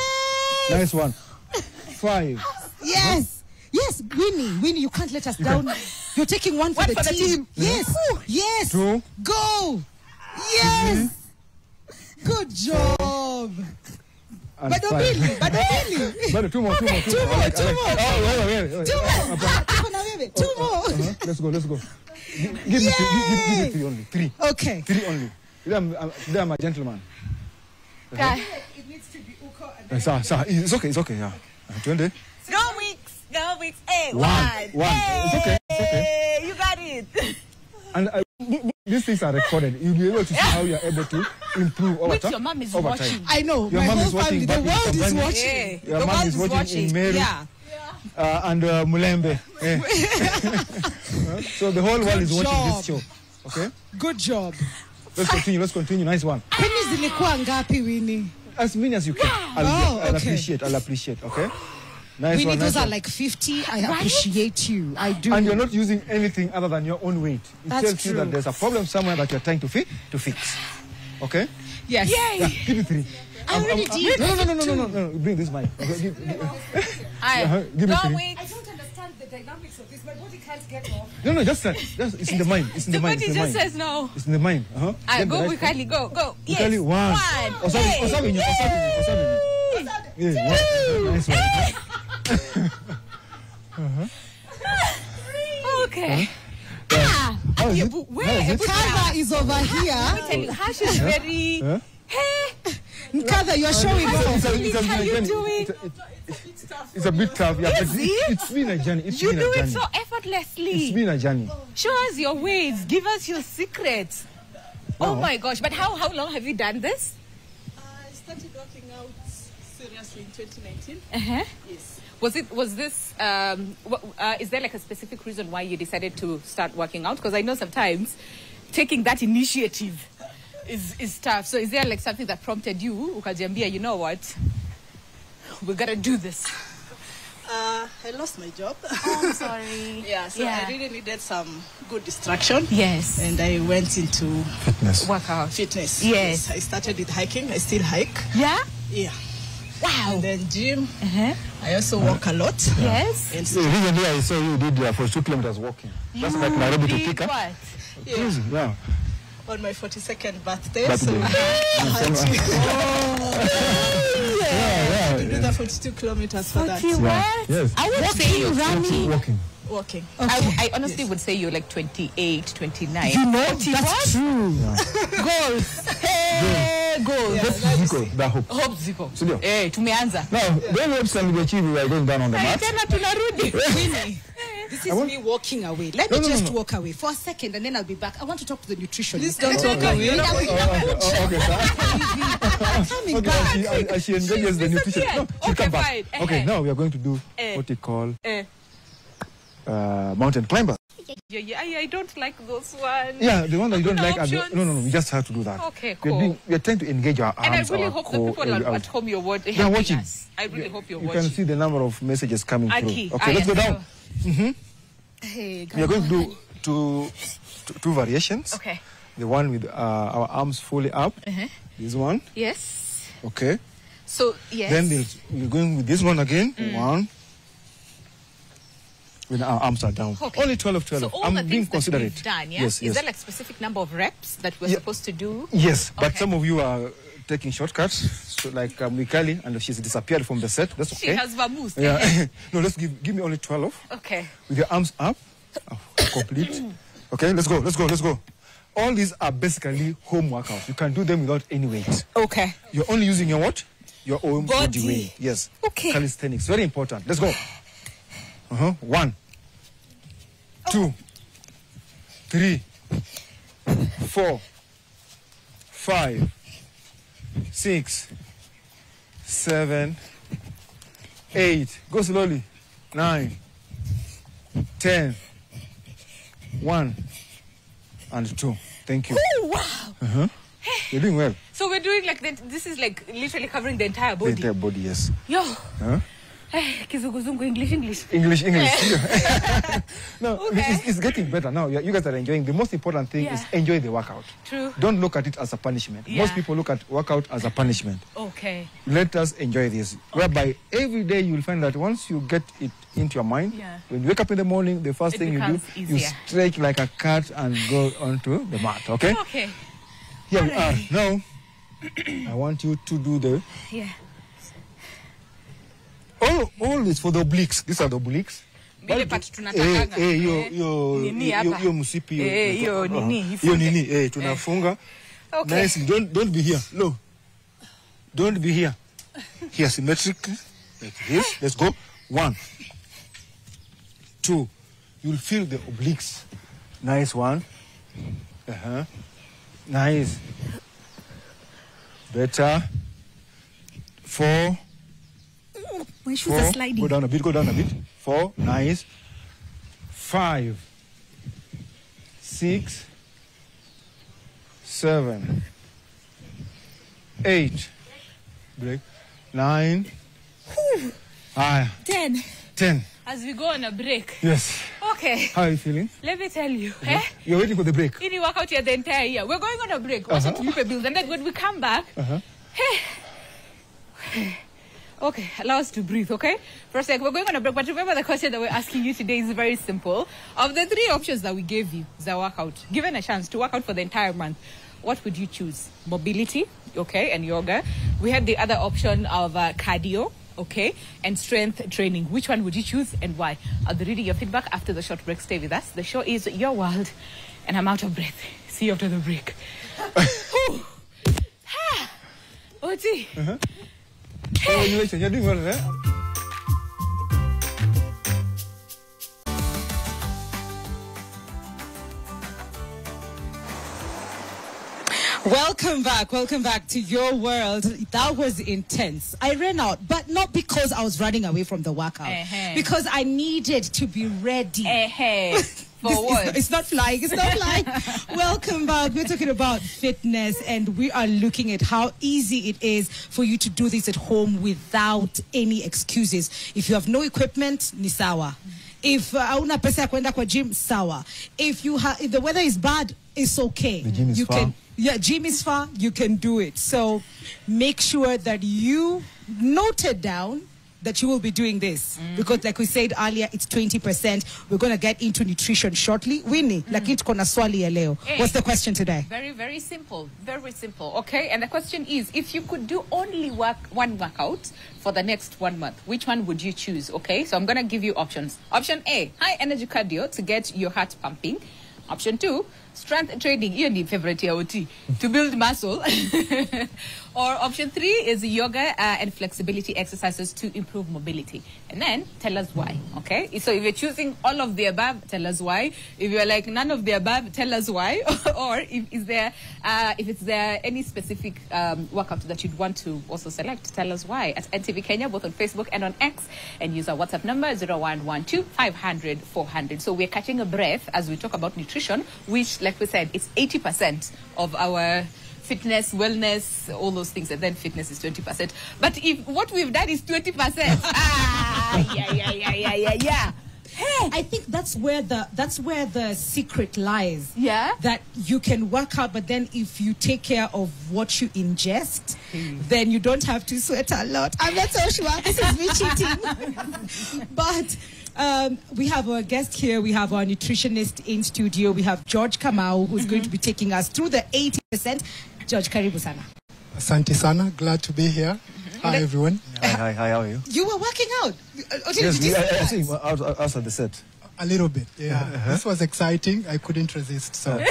4. Nice one. 5. Yes. Yes, Winnie, you can't let us down. You're taking one for the team. Yes. 2. Go. Yes. 3. Good job. But two more. Two more. Let's go. Give me 3 only. 3. Okay. 3 only. I'm a gentleman. Okay. It needs to be Uko. It's okay. Yeah. 20. Go weeks. Hey, 1. It's okay. You got it. And these things are recorded. You'll be able to see how you are able to improve over time. Your mom is watching. I know. Your my mom whole is watching. family, the world is watching. Your mom is watching in Meru. Yeah. And Mulembe. So the whole world is watching this show. Okay? Good job. Let's continue. Nice one. Penny zilikuwa ngapi, Winnie? As many as you can. I'll appreciate. Okay? Nice Winnie, one. those are like 50. I appreciate you. I do. And you're not using anything other than your own weight. It tells you that there's a problem somewhere that you're trying to fix. Okay? Yes. Yay. Yeah, give me 3. I already did. No. Bring this mic. Okay, give me 3. Go weeks. I don't understand the dynamics of this. My body can't get off. No, just it's in the mind. It's in the mind. Body just says no. It's in the mind. Go with Kylie. Go. Yes. Kylie, 1. Osabi. Yeah, nice one. Okay. Nkadha is over here. Let me tell you, Hash is very... Hey! Nkadha, you're showing off. How you doing? It's a bit tough. Yeah, Is it? It's been a journey. You do it so effortlessly. It's been a journey. Show us your ways. Give us your secrets. Oh my gosh. But how long have you done this? I started working out seriously in 2019. Yes. Is there like a specific reason why you decided to start working out? Because I know sometimes taking that initiative is tough. So is there like something that prompted you, ukajambia, you know what, we gotta do this? I lost my job. Oh, I'm sorry. I really needed some good distraction. Yes. And I went into fitness. Yes. I started with hiking. I still hike. Yeah? Yeah. Wow. And then gym. I also walk a lot. Yes. And recently I saw you did for 2 kilometers walking. That's like Nairobi to Thika. What? Easy, yeah. on my 42nd birthday. Birthday. So I had Yeah. to do the 42 kilometers for that. What? Yes. I would say you're running. Walking. Walking. I honestly would say you're like 28, 29. You know, that's true. Goals. Hey, goals. Ziko, the hope. Hope ziko. Sindio? Tumeanza. Now, when hopes can be achieved, we are going down on the mat. Tena tunarudi. Winnie, this is me walking away. Let me just walk away for a second and then I'll be back. I want to talk to the nutritionist. Please don't walk away. Okay, Coming back. okay. As she engages the nutrition. No, she'll come back. fine. Okay, now we are going to do what we call mountain climbers. Yeah, I don't like those ones. Yeah, the one that you don't like. Options. No, we just have to do that. Okay, cool. We are trying to engage our arms. And I really our hope the core, people at home you're They're watching. us. I really hope you're You watching. can see the number of messages coming Aki, through. Okay, let's go down. Hey, We are going to do two variations. Okay. The one with our arms fully up. This one. Yes. Okay. So, yes. Then we're going with this one again. One. When our arms are down. Okay. Only 12. So all I'm the being things that considerate. we've done, yeah? Yes, Is there yes. like specific number of reps that we're Yeah. supposed to do? Yes, but Okay. some of you are taking shortcuts. So like Mikali, and she's disappeared from the set. That's okay. She has vamoosed. Yeah. No, let's give me only 12. Okay. With your arms up. Complete. Okay, let's go. All these are basically home workouts. You can do them without any weight. Okay. You're only using your what? Your own body Body. weight. Yes. Okay. Calisthenics. Very important. Let's go. 1, 2, 3, 4, 5, 6, 7, 8. Go slowly. 9, 10, 1, and 2. Thank you. Oh, wow. You're doing well. So we're doing like, this is like literally covering the entire The body. entire body, yes. Yo. Huh? Kizunguzungu, English. English. No, Okay. it's getting better now. You guys are enjoying. The most important thing is Yeah. enjoy the workout. True. Don't look at it as a punishment. Yeah. Most people look at workout as a punishment. Okay. Let us enjoy this. Whereby every day you'll find that once you get it into your mind, Yeah. when you wake up in the morning, the first It thing you do, becomes you easier. stretch like a cat and go onto the mat. Okay? Okay. Here we are. Now, I want you to do the... Yeah. All this for the obliques. These are the obliques. Vile part tunatakanga. Nini hapa? Hiyo msipi hiyo nini, hiyo ifunge. nini tunafunga. Okay. Nice. Don't be here. No. Don't be here. Here symmetric like this. Let's go. 1, 2. You'll feel the obliques. Nice one. Nice. Better. 4. My shoes are 4. sliding. Go down a bit. 4. Nice. 5, 6, 7, 8. Break. 9. 10. As we go on a break. Yes. Okay. How are you feeling? Let me tell you. You're waiting for the break. Ini workout here the entire year. We're going on a break. Wacha tulipe bills. And then when we come back, okay, allow us to breathe, okay? For a sec, we're going on a break, but remember the question that we're asking you today is very simple. Of the 3 options that we gave you, the workout, given a chance to work out for the entire month, what would you choose? Mobility, okay, and yoga. We had the other option of cardio, okay, and strength training. Which one would you choose and why? I'll be reading your feedback after the short break. Stay with us. The show is Your World, and I'm out of breath. See you after the break. Oti. Congratulations, you're doing well, eh? Welcome back to Your World. That was intense. I ran out, but not because I was running away from the workout. Because I needed to be ready. For what? It's not flying. Welcome back. We're talking about fitness, and we are looking at how easy it is for you to do this at home without any excuses. If you have no equipment, ni sawa. If hauna pesa ya kwenda kwa gym, sawa. If the weather is bad, it's okay. The gym is far. Gym is far. You can do it. So make sure that you note it down. that you will be doing this because, like we said earlier, it's 20%. We're going to get into nutrition shortly. Winnie, lakini tuko na swali ya leo. What's the question today? Very, very simple. Very simple. Okay, and the question is, if you could do only one workout for the next 1 month, which one would you choose? Okay, so I'm going to give you options. Option A, high energy cardio to get your heart pumping. Option 2, strength training, you need favorite OT, to build muscle. Or option 3 is yoga and flexibility exercises to improve mobility. And then tell us why, okay? So if you're choosing all of the above, tell us why. If you're like none of the above, tell us why. Or if it's there any specific workout that you'd want to also select, tell us why. At NTV Kenya, both on Facebook and on X, and use our WhatsApp number 0112 500 400. So we're catching a breath as we talk about nutrition, which, like we said, it's 80% of our fitness, wellness, all those things, and then fitness is 20%. But if what we've done is 20%, yeah. Hey, I think that's where the secret lies. Yeah. That you can work out, but then if you take care of what you ingest, then you don't have to sweat a lot. I'm not so sure. This is me cheating. But we have our guest here. We have our nutritionist in studio. We have George Kamau, who's going to be taking us through the 80%. George, karibu sana. Asante sana. Glad to be here. Hi, everyone. Hi, how are you? You were working out. Yes, I think outside the set. A little bit, yeah. This was exciting. I couldn't resist. So,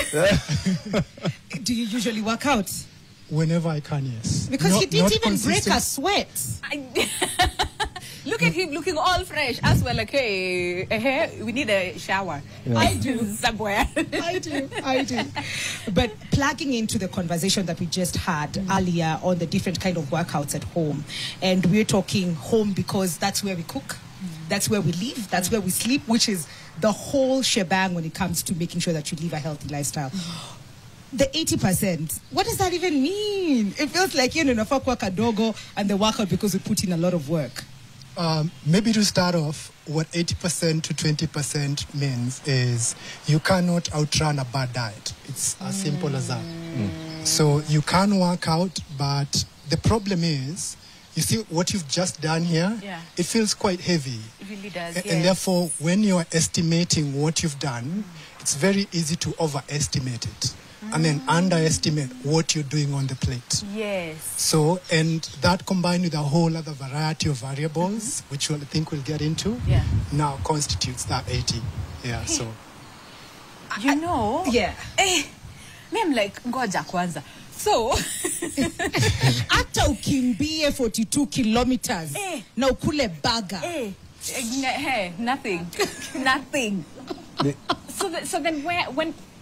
Do you usually work out? whenever I can, yes. Because he didn't even break a consistent. sweat. Look at him looking all fresh. As well, like, hey, we need a shower. Yeah. I do. Somewhere. I do. But plugging into the conversation that we just had earlier on the different kind of workouts at home, and we're talking home because that's where we cook, that's where we live, that's where we sleep, which is the whole shebang when it comes to making sure that you live a healthy lifestyle. The 80%, what does that even mean? It feels like, fuck work a dogo and the workout because we put in a lot of work. Maybe to start off, what 80% to 20% means is you cannot outrun a bad diet. It's as simple as that. So you can work out, but the problem is, you see what you've just done here? Yeah. It feels quite heavy. It really does. And therefore, when you're estimating what you've done, it's very easy to overestimate it. And then underestimate what you're doing on the plate. Yes. So, and that combined with a whole other variety of variables, which I think we'll get into, now constitutes that 80. Yeah, so. Yeah. I'm like, ngoja kwanza. So, Hata ukimbie 42 kilometers na ukule burger. nothing. So then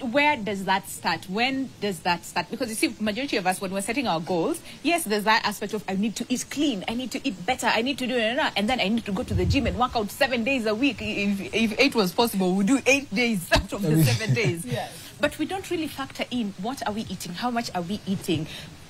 where does that start? When does that start? Because you see, majority of us, when we're setting our goals, yes, there's that aspect of I need to eat clean, I need to eat better, I need to do it, and then I need to go to the gym and work out 7 days a week. If 8 was possible, we'd do 8 days out of the 7 days. Yes. But we don't really factor in what are we eating, how much are we eating,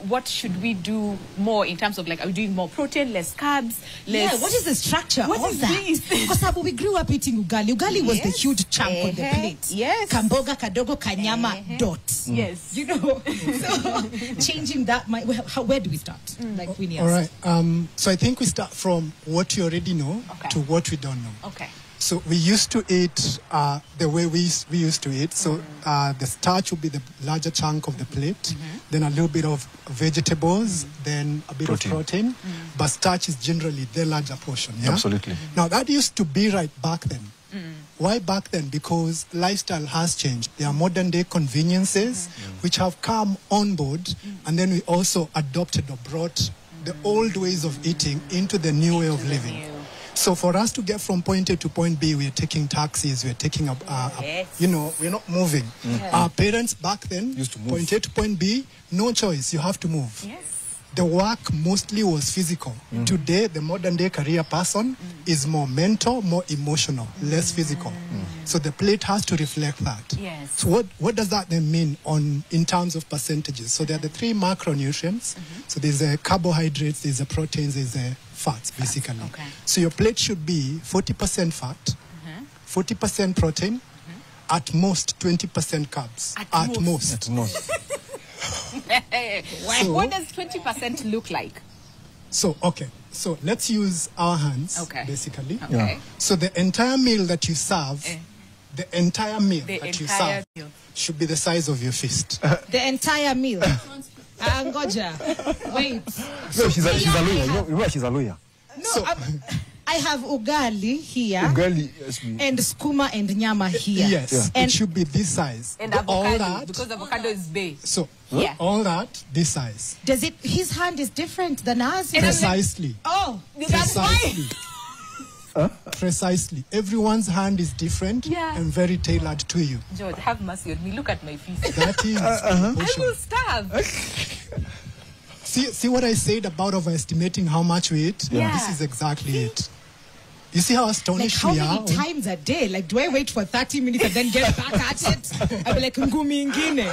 what should we do more in terms of like, are we doing more protein, less carbs, less... Yeah, what is the structure What of is that? this? Because we grew up eating ugali. Ugali was the huge chunk on the plate. Yes. Kamboga, kadogo, kanyama, dot. Yes. So changing that, where do we start? Like Winnie asked. All right. So I think we start from what you already know to what we don't know. Okay. So we used to eat the way we used to eat. So the starch would be the larger chunk of the plate, then a little bit of vegetables, then a bit of protein. But starch is generally the larger portion. Yeah? Absolutely. Now that used to be right back then. Why back then? Because lifestyle has changed. There are modern day conveniences which have come on board, and then we also adopted or brought the old ways of eating into the new way of living. So for us to get from point A to point B, we're taking taxis, we're taking we're not moving. Our parents back then used to move. Point A to point B, no choice, you have to move. Yes. The work mostly was physical. Today, the modern day career person is more mental, more emotional, less physical. So the plate has to reflect that. Yes. So what does that then mean in terms of percentages? So there are the 3 macronutrients. So there's a carbohydrates, there's a proteins, there's a fats, basically. Okay. So your plate should be 40% fat, 40% protein, at most 20% carbs. At most. No. What does 20% look like? So, okay. So let's use our hands, basically. Okay. Yeah. So the entire meal that you serve, the entire meal that you serve should be the size of your fist. The entire meal. Ngoja. Wait. No, she's a lawyer. You know she's a lawyer. No, so, I have ugali here. Ugali, yes, and skuma and nyama here. Yes, and it should be this size. And avocado, because avocado is big. So, all that, this size. Does it, his hand is different than ours? Precisely. Oh, that's why. Precisely. Everyone's hand is different and very tailored to you. George, have mercy on me. Look at my feet. That is I will starve. See what I said about overestimating how much we eat? Yeah. This is exactly it. You see how astonished like we are? How many times a day? Like, do I wait for 30 minutes and then get back at it? I'll be like, ngumi ingine.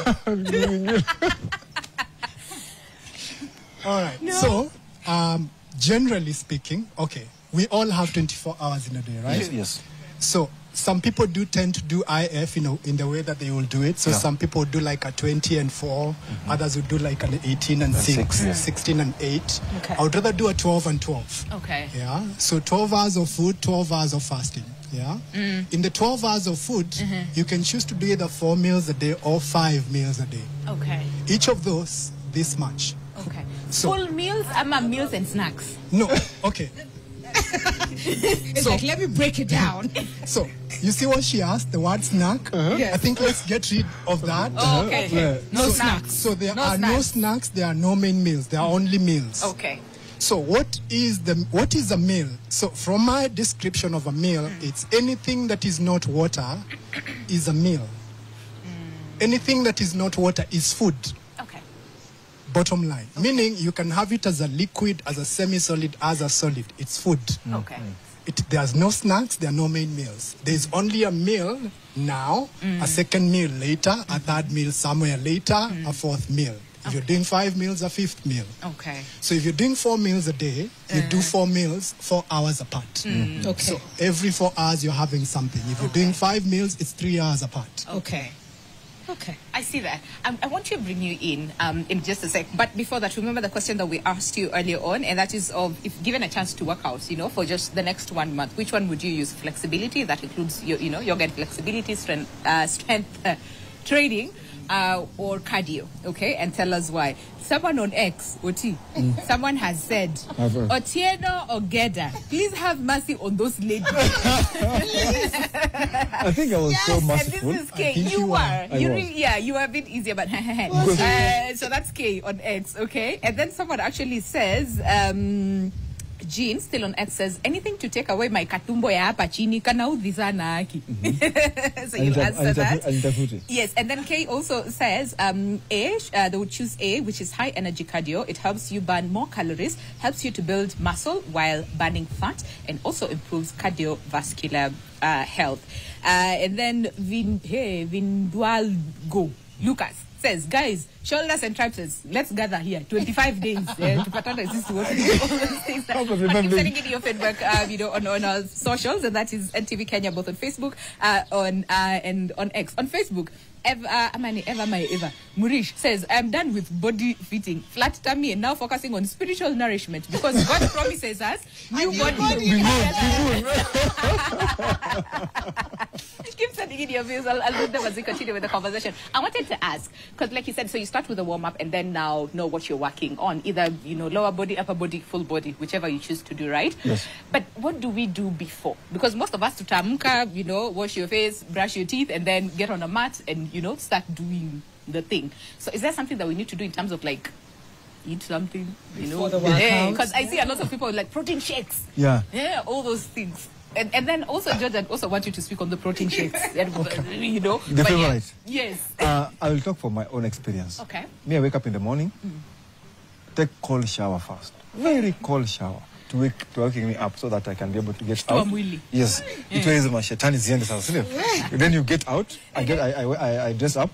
All right. No. So, generally speaking, okay, we all have 24 hours in a day, right? Yes. So, some people do tend to do IF, in the way that they will do it. So some people do like a 20 and 4. Others would do like an 18 and 6, 16 and 8. Okay. I would rather do a 12 and 12. Okay. Yeah. So 12 hours of food, 12 hours of fasting. Yeah. In the 12 hours of food, you can choose to do either 4 meals a day or 5 meals a day. Okay. Each of those, this much. Okay. So, full meals, meals and snacks. No. Okay. It's like, let me break it down. So, you see what she asked, the word snack? Yes. I think let's get rid of that. Oh, okay. No snacks. So there are no snacks, there are no main meals, there are only meals. Okay. So what is a meal? So from my description of a meal, it's anything that is not water is a meal. Anything that is not water is food. Okay. Bottom line. Meaning you can have it as a liquid, as a semi-solid, as a solid. It's food. Okay. There's no snacks, there are no main meals. There's only a meal now, a second meal later, a third meal somewhere later, a fourth meal. If you're doing 5 meals, a fifth meal. Okay. So if you're doing 4 meals a day, you do 4 meals 4 hours apart. Okay. So every 4 hours you're having something. If you're doing 5 meals, it's 3 hours apart. Okay. Okay. I see that. I want to bring you in just a sec. But before that, remember the question that we asked you earlier on, and that is of, if given a chance to work out, for just the next 1 month, which one would you use? Flexibility, that includes, yoga and flexibility, strength training, or cardio, okay? And tell us why. Someone on X, Oti, someone has said, Otieno Ogeda, please have mercy on those ladies. I think I was so merciful. And this is Kay. You were. You were a bit easier, but so that's Kay on X, okay? And then someone actually says, Jean, still on X, says, anything to take away my katumbo ya hapa chini, kanaudhi sana aki. So you answer that. Yes, and then Kay also says, they would choose A, which is high energy cardio. It helps you burn more calories, helps you to build muscle while burning fat, and also improves cardiovascular health. And then Vindualgo Lucas says, guys, shoulders and triceps, let's gather here. 25 days to partner is to work with all those things. Keep sending in your feedback, on our socials, and that is NTV Kenya, both on Facebook and on X. On Facebook, Eva Murish says, I'm done with body fitting, flat tummy, and now focusing on spiritual nourishment because God promises us new body. Keep sending in your views. I'll read them as we continue with the conversation. I wanted to ask, because like you said, so you start with a warm-up and then now know what you're working on, either, lower body, upper body, full body, whichever you choose to do, right? Yes. But what do we do before? Because most of us tutaamka, wash your face, brush your teeth, and then get on a mat and, start doing the thing. So is there something that we need to do in terms of like, eat something, before the workout? Because I see a lot of people like protein shakes. Yeah, all those things. And then also, George, I also want you to speak on the protein shakes. The favorite. Yes. I will talk from my own experience. Okay. Me, I wake up in the morning, take cold shower first. Very cold shower to waking me up so that I can be able to get out. Yes. It was my shetani ziende sasa. Then you get out. I dress up,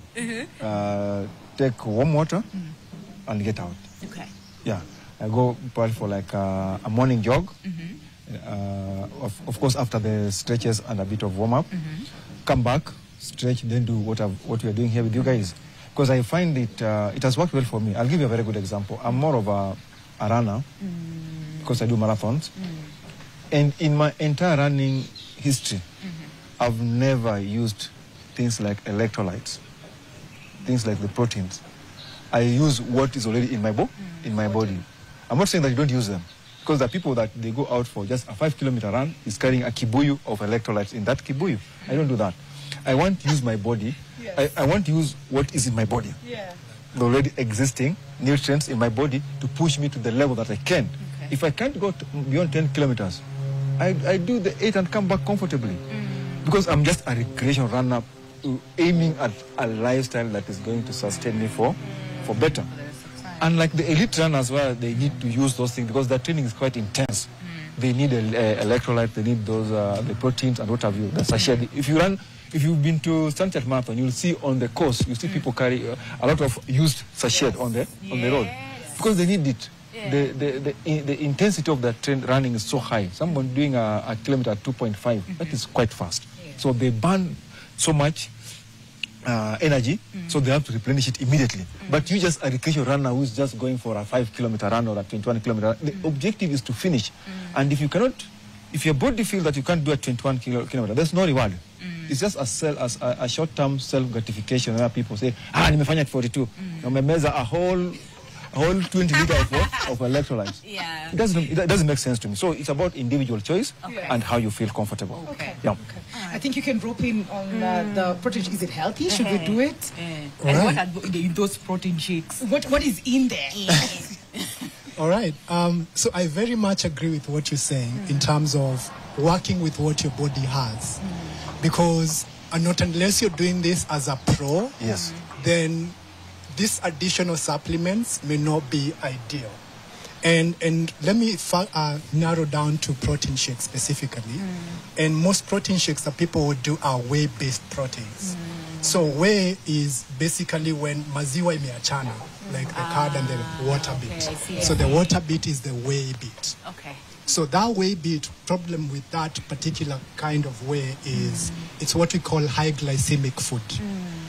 take warm water, and get out. Okay. Yeah. I go probably for like a morning jog. Of course, after the stretches and a bit of warm-up, come back, stretch, then do what we are doing here with you guys. Because I find it has worked well for me. I'll give you a very good example. I'm more of a runner. because I do marathons. And in my entire running history, I've never used things like electrolytes, things like the proteins. I use what is already in my body. I'm not saying that you don't use them, because there are people that they go out for just a 5-kilometer run, is carrying a kibuyu of electrolytes in that kibuyu. I don't do that. I want to use my body. Yes. I want to use what is in my body. Yeah. The already existing nutrients in my body to push me to the level that I can. Okay. If I can't go beyond 10 kilometers, I do the 8 and come back comfortably. Because I'm just a recreation runner aiming at a lifestyle that is going to sustain me for better. And like the elite runners, well, they need to use those things because their training is quite intense. They need electrolyte, they need those the proteins and what have you. The sachet. If you've been to Sunset Marathon, you'll see on the course, you see people carry a lot of used sachet on the road because they need it. The intensity of that running is so high. Someone doing a kilometer at 2.5, that is quite fast. So they burn so much energy, so they have to replenish it immediately. But you just a recreational runner who's just going for a 5-kilometer run or a 21-kilometer run, the objective is to finish. And if you cannot, if your body feels that you can't do a 21 kilometer, there's no reward. It's just a short-term self-gratification where people say, nimefanya at 42. Namemeza a whole 20 liters of electrolytes. Yeah. It doesn't make sense to me. So it's about individual choice and how you feel comfortable. Okay. Yeah. Okay. I think you can rope in on the protein. Is it healthy? Should we do it? And what are those protein shakes? What is in there? All right. So I very much agree with what you're saying in terms of working with what your body has. Because not unless you're doing this as a pro, Yes. then these additional supplements may not be ideal. And let me narrow down to protein shakes specifically. And most protein shakes that people would do are whey-based proteins. So whey is basically when maziwa imeachana, like the curd and the water bit. So the water bit is the whey bit. Okay. So that whey bit, problem with that particular kind of whey is it's what we call high glycemic food.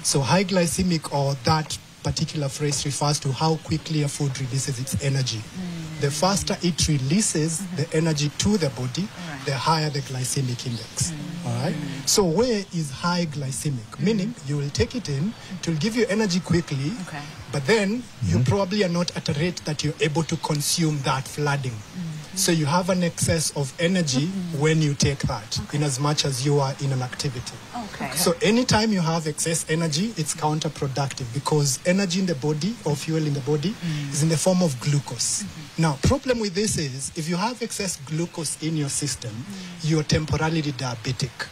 So high glycemic, or that particular phrase refers to how quickly a food releases its energy. The faster it releases the energy to the body, the higher the glycemic index. All right? So whey is high glycemic, meaning you will take it in, it will give you energy quickly, but then you probably are not at a rate that you're able to consume that flooding. So you have an excess of energy when you take that, in as much as you are in an activity. Okay. So anytime you have excess energy, it's counterproductive because energy in the body or fuel in the body is in the form of glucose. Now, problem with this is if you have excess glucose in your system, you're temporarily diabetic.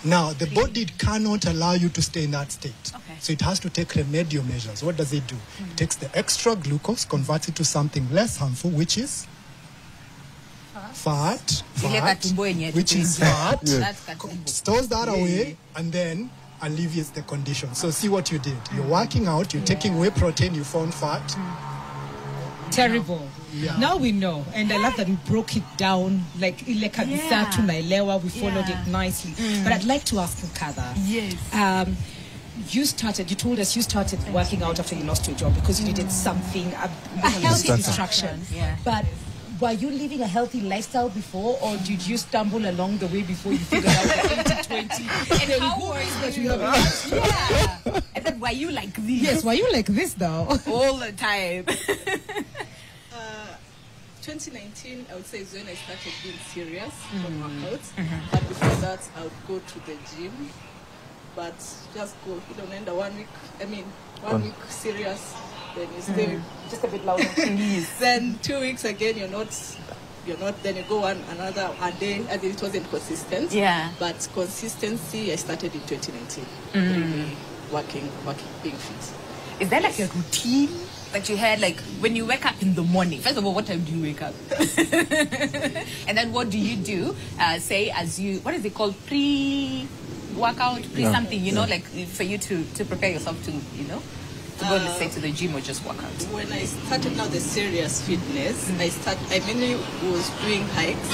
Now, the body cannot allow you to stay in that state. So it has to take remedial measures. What does it do? It takes the extra glucose, converts it to something less harmful, which is fat, which is fat, stores that away, and then alleviates the condition. So see what you did. You're working out, you're taking whey protein, you found fat. Terrible. Yeah. Now we know, and I love that we broke it down like ile kabisa tunaelewa. We followed it nicely. But I'd like to ask Nkatha. Yes. You told us you started working out after you lost your job because you needed something, a healthy distraction. Yeah. But were you living a healthy lifestyle before, or did you stumble along the way before you figured out the 80-20? And how were you? Yeah. And then were you like this? Yes, were you like this though? All the time. 2019, I would say, is when I started being serious on workouts. But before that, I would go to the gym. But just go, you don't end 1 week. I mean, 1 week serious, then you stay Just a bit louder. Then 2 weeks again, you're not. Then you go another day. I think it wasn't consistent. Yeah. But consistency, I started in 2019. Really working, being fit. Is there like a routine that you had, like when you wake up in the morning? First of all, what time do you wake up? And then what do you do? Say as you, what is it called? Pre-workout, something, you know, like for you to prepare yourself to, you know, to go, let's say, to the gym or just work out? When I started now the serious fitness, I mainly was doing hikes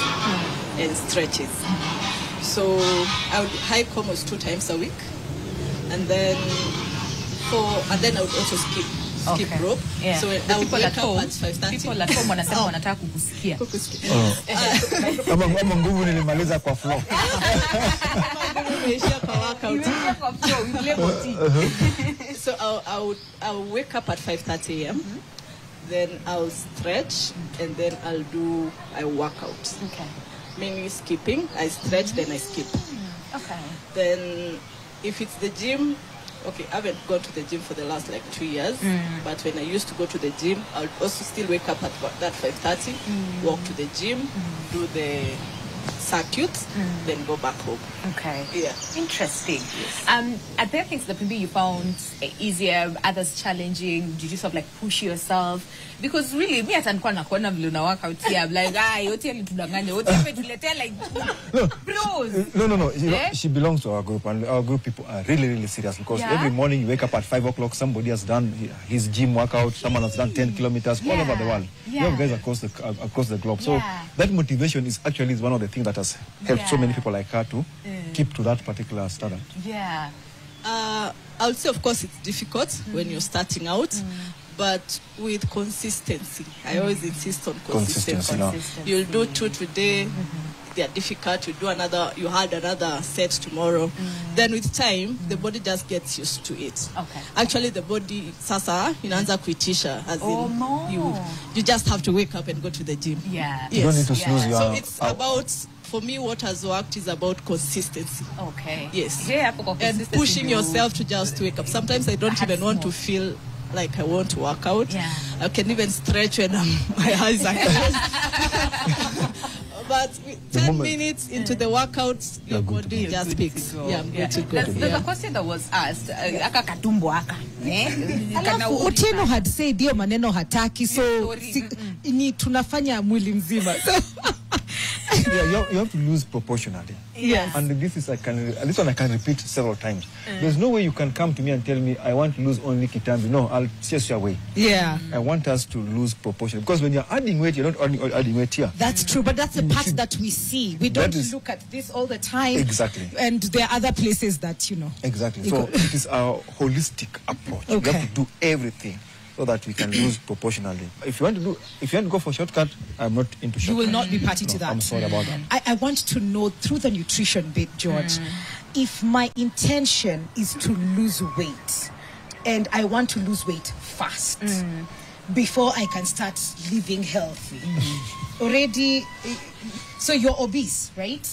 and stretches. So I would hike almost 2 times a week, and then I would also skip. skip rope. Yeah. So The I would people wake at up home, at 5:30. people at home wanasema wanataka kukusikia. Ama nguvu nilimaliza kwa floor. So I'll wake up at 5:30 a.m. Then I'll stretch and then I work out. Okay. Mainly skipping. I stretch, then I skip. Okay. Then if it's the gym, okay, I haven't gone to the gym for the last like 2 years. But when I used to go to the gym, I would also still wake up at that 5:30, walk to the gym, do the circuit, then go back home. Okay. Yeah. Interesting. Yes. Are there things that maybe you found easier, others challenging? Did you sort of like push yourself? Because really, me atanikuwa nakuona vile una work out here. I'm like, yote alitudanganya. Yote ametuletea like bros. No. You know, she belongs to our group, and our group people are really, really serious because every morning you wake up at 5 o'clock. Somebody has done his gym workout. Someone has done 10 kilometers all over the world. We have guys across the globe. So that motivation is actually one of the things that has helped so many people like her to keep to that particular standard. Yeah. I would say, of course, it's difficult when you're starting out. But with consistency, I always insist on consistency. You'll do 2 today, they are difficult, you had another set tomorrow. Then with time, the body just gets used to it. Okay. Actually, the body, sasa, inaanza kuitisha, as you just have to wake up and go to the gym. Yeah. You don't need to snooze your So it's about, for me, what has worked is about consistency. Okay. Yes. And pushing yourself to just wake up. Sometimes I don't even want to feel like I want to work out. Yeah. I can even stretch when my eyes are closed. But 10 minutes into the workout, your body just picks. Yeah, I'm good to go. There's a question that was asked. Aka katumbo aka. Alafu Otieno had said dio maneno hataki, so ni tunafanya mwili mzima. You have to lose proportionally. Yes. And this one I can repeat several times. There's no way you can come to me and tell me I want to lose only kitambi. No, I'll chase you away. Yeah. I want us to lose proportion because when you're adding weight, you're not adding weight here. That's true, but that's the part that we see. We don't look at this all the time. Exactly. And there are other places that, Exactly. So it is a holistic approach. Okay. You have to do everything so that we can lose proportionally. If you want to go for shortcut, I'm not into shortcut. You will not be party to that. I'm sorry about that. I want to know through the nutrition bit, George, if my intention is to lose weight and I want to lose weight fast before I can start living healthy. Already, so you're obese, right?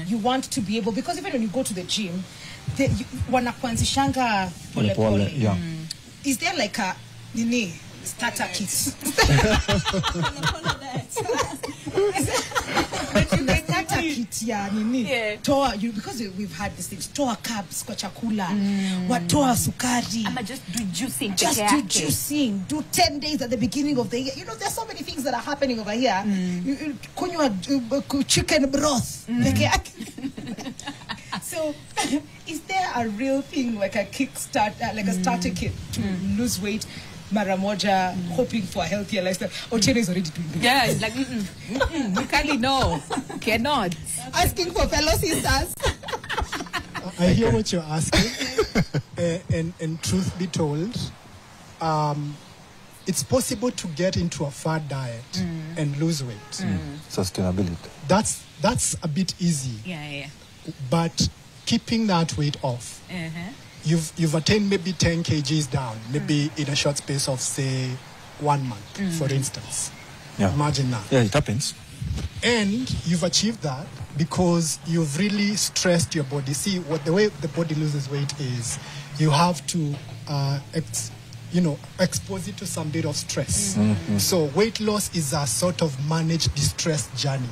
You want to be able, because even when you go to the gym, wanakuanzishanga pole pole. Yeah. Is there like a starter kit? Starter kit, toa, because we've had these things, toa carbs kwa chakula, watoa sukari. I'ma just do juicing. Just do juicing. Do 10 days at the beginning of the year. There's so many things that are happening over here. Kunywa chicken broth. So, is there a real thing like a kickstart, like a starter kit to lose weight? Maramoja, hoping for a healthier lifestyle. Otieno is already doing this. Yeah, it's like, Mikali, no, cannot. Asking for fellow sisters. I hear what you're asking. And truth be told, it's possible to get into a fat diet and lose weight. Sustainability. That's a bit easy. Yeah. But keeping that weight off. You've attained maybe 10 kgs down, maybe in a short space of, say, 1 month, for instance. Yeah. Imagine that. Yeah, it happens. And you've achieved that because you've really stressed your body. See, the way the body loses weight is you have to, expose it to some bit of stress. So weight loss is a sort of managed distress journey.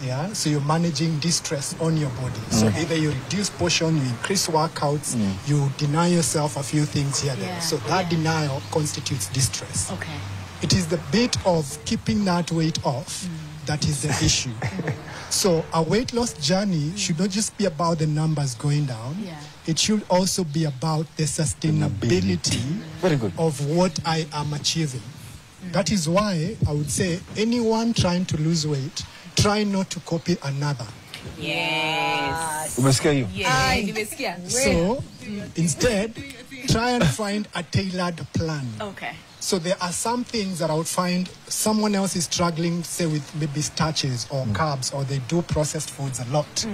Yeah, so you're managing distress on your body. So either you reduce portion, you increase workouts, you deny yourself a few things here and there. So that denial constitutes distress. Okay. It is the bit of keeping that weight off that is the issue. So a weight loss journey should not just be about the numbers going down. Yeah. It should also be about the sustainability Very good. of what I am achieving. That is why I would say anyone trying to lose weight, try not to copy another. Yes. Umesikia hiyo? Yes. So instead, try and find a tailored plan. Okay. So there are some things that I would find someone else is struggling, say with maybe starches or carbs, or they do processed foods a lot.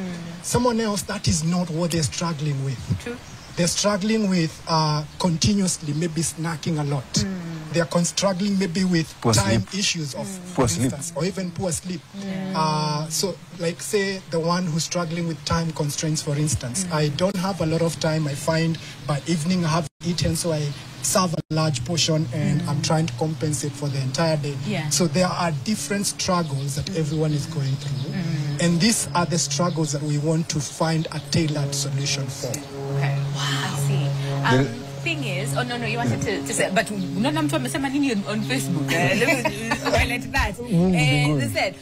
Someone else, that is not what they're struggling with. True. They're struggling with continuously maybe snacking a lot. They're struggling maybe with Poor time sleep. issues of, Poor for instance, or even poor sleep. So like say the one who's struggling with time constraints, for instance, I don't have a lot of time. I find by evening I have eaten, so I serve a large portion and I'm trying to compensate for the entire day. Yeah. So there are different struggles that everyone is going through. And these are the struggles that we want to find a tailored solution for. Okay. Wow. I see. Thing is, oh no, you wanted to say, but unaona mtu amesema nini on Facebook? Let me highlight that. They said,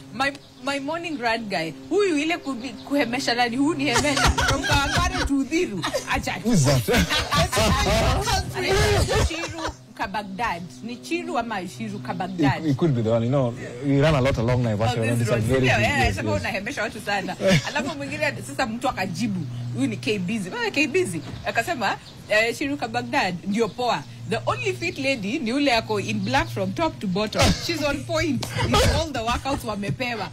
my morning run guy, huyu ile kuhemesha nani, huyu ni hemesha from Kawangware to Uthiru. Acha. Who's that? Chiru Kabagdad. Ni Chiru ama Chiru Kabagdad. It could be the one. You know, we ran a lot along Naivasha. Oh, It's a very big, yes. Sasa unahemesha watu sana. Alafu mwingine sasa mtu akajibu, huyu ni KBZ. KBZ akasema Chiru Kabagdad ndio poa. The only fit lady ni ule yako in black from top to bottom. She's on point. It's all the workouts wamepewa.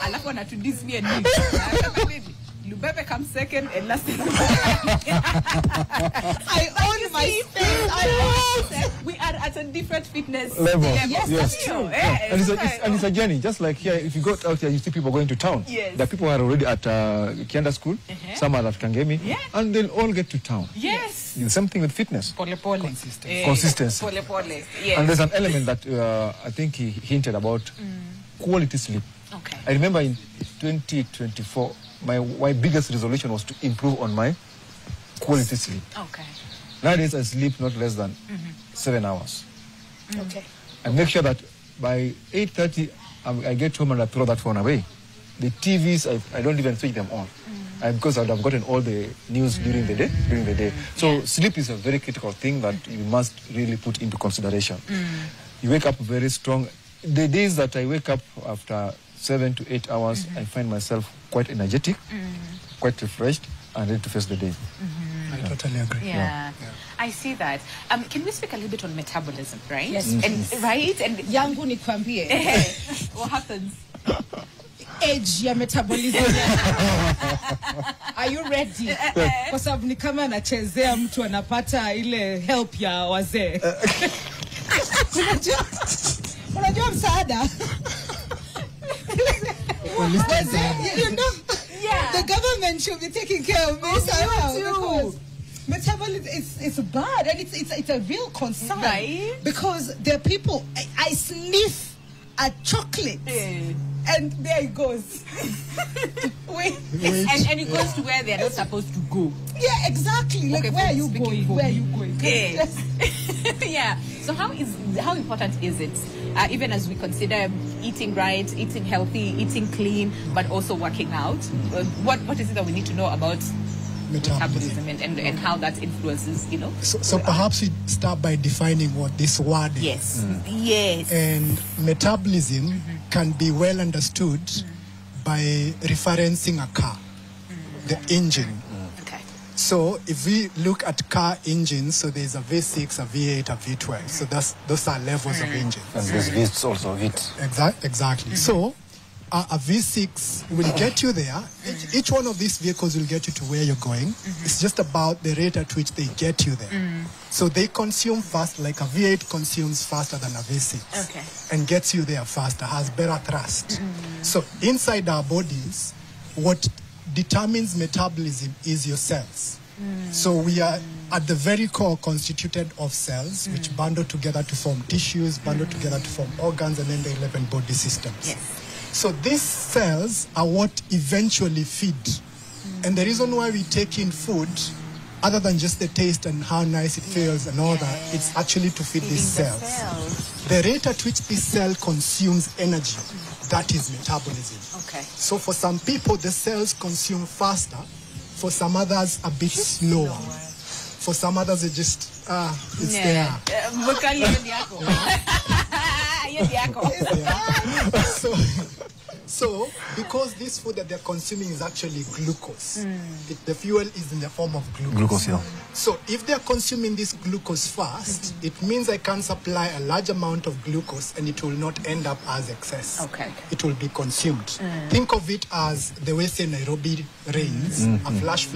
Alafu anatudis me and me. Lubebe comes second and last. I own my space. We are at a different fitness level. Yes, that's true. Yeah. And it's a journey. Just like here, if you go out here, you see people going to town. Yes. The people are already at Kianda school, some are at Kangemi, and they'll all get to town. Yes. The same thing with fitness. Pole. Consistency. Pole. Yes. And there's an element that I think he hinted about, quality sleep. Okay. I remember in 2024, my biggest resolution was to improve on my quality sleep. Okay. Nowadays, I sleep not less than 7 hours. Okay. I make sure that by 8:30, I get home and I throw that phone away. The TVs, I don't even switch them on. Because I would have gotten all the news during the day. So sleep is a very critical thing that you must really put into consideration. You wake up very strong. The days that I wake up after 7 to 8 hours, I find myself quite energetic, quite refreshed, and ready to face the day. I totally agree. Yeah. I see that. Can we speak a little bit on metabolism, right? Yes. And right? And Yangu nikwambie. what happens? Age ya metabolism. Are you ready? Kwa sababu ni kama anachezea mtu anapata ile help ya wazee. Unajua msaada? You know, the government should be taking care of this. Because metabolism is bad, and it's a real concern. Right. Because there are people, I sniff a chocolate, and there it goes. Wait. And it goes to where they're not supposed to go. Yeah, exactly. Like, Okay, where are you going? Where are you going? Yes. Yeah. So how important is it, even as we consider eating right, eating healthy, eating clean, but also working out? What is it that we need to know about metabolism and how that influences, you know? So perhaps we start by defining what this word is. Yes. Yes. And metabolism can be well understood by referencing a car, the engine. Okay. So if we look at car engines, so there's a V6, a V8, a V12. So those are levels of engines. And there's VITs also, VIT. Exactly. So a V6 will get you there. Each one of these vehicles will get you to where you're going. It's just about the rate at which they get you there. So they consume fast, like a V8 consumes faster than a V6. Okay. And gets you there faster, has better thrust. So inside our bodies, what determines metabolism is your cells. So we are at the very core constituted of cells, which bundle together to form tissues, bundle together to form organs, and then the 11 body systems. Yes. So these cells are what eventually feed. And the reason why we take in food, other than just the taste and how nice it feels and all that, it's actually to feed these cells. The rate at which this cell consumes energy, that is metabolism. Okay. So for some people, the cells consume faster. For some others, a bit slower. For some others, it just, it's there. So, because this food that they're consuming is actually glucose, the fuel is in the form of glucose. Glucose, yeah. So, if they're consuming this glucose fast, it means I can supply a large amount of glucose and it will not end up as excess. Okay. It will be consumed. Think of it as the way, say, Nairobi rains, a flash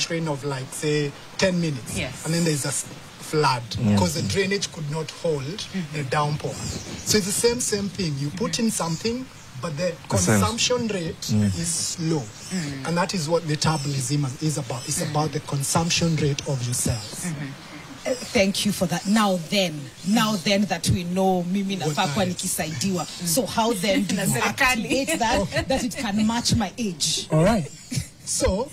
rain of like, say, 10 minutes. Yes. And then there's a flood because the drainage could not hold a downpour. So it's the same thing. You put in something, but the consumption rate is slow. And that is what metabolism is about. It's about the consumption rate of your cells. Thank you for that. Now then that we know mimi nafaa kuwa nikisaidiwa. So how then do you activate that it can match my age? All right. So,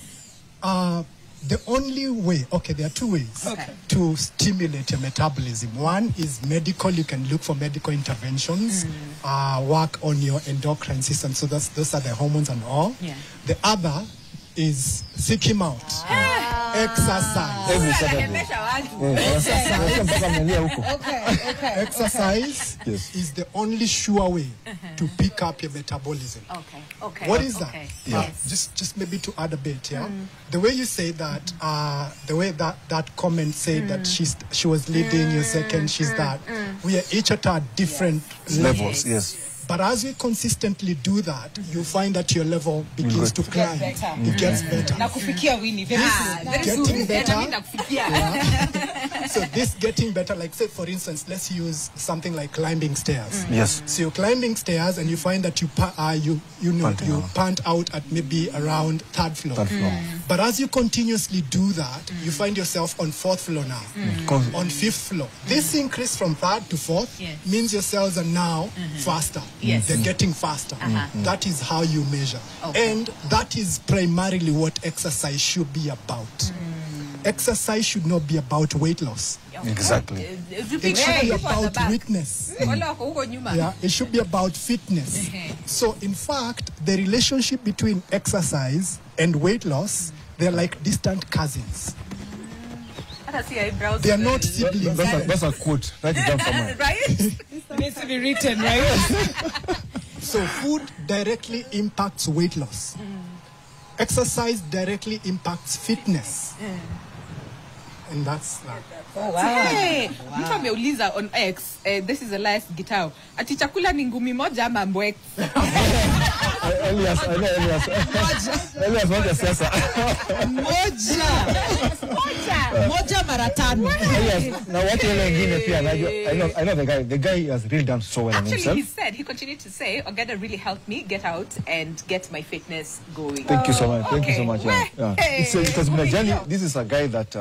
the only way, there are two ways to stimulate your metabolism. One is medical. You can look for medical interventions, work on your endocrine system. So those are the hormones and all. Yeah. The other is seek him out. Exercise. Every Saturday. Exercise is the only sure way to pick up your metabolism. What is that? Just maybe to add a bit, the way you say that, the way that comment said that she was leading, you're second, she's that. We are each at our different levels. Yes. But as we consistently do that, you find that your level begins to climb. It gets better. Getting better. So this getting better, like say for instance, let's use something like climbing stairs. Yes. So you're climbing stairs and you find that you pant out at maybe around third floor. But as you continuously do that, you find yourself on fourth floor now, on fifth floor. This increase from third to fourth means your cells are now faster. They're getting faster. That is how you measure. And that is primarily what exercise should be about. Exercise should not be about weight loss. Exactly. It should be about fitness. It should be about fitness. So in fact, the relationship between exercise and weight loss, they're like distant cousins. They are not siblings. That's a quote. Write it down somewhere. Right? Needs to be written, right? So food directly impacts weight loss. Exercise directly impacts fitness. And that's like... Oh, wow. Hey, mtu ameuliza on X, this is the last guitar. Ati chakula ni ngumi moja ama mbwek? Elias moja sasa. Moja mara tano. Elias, na watu wale wengine pia I know the guy has really done so well on himself. Actually, he continued to say, Ogeda really helped me get out and get my fitness going. Thank you so much. Thank you so much. It has been a journey. This is a guy that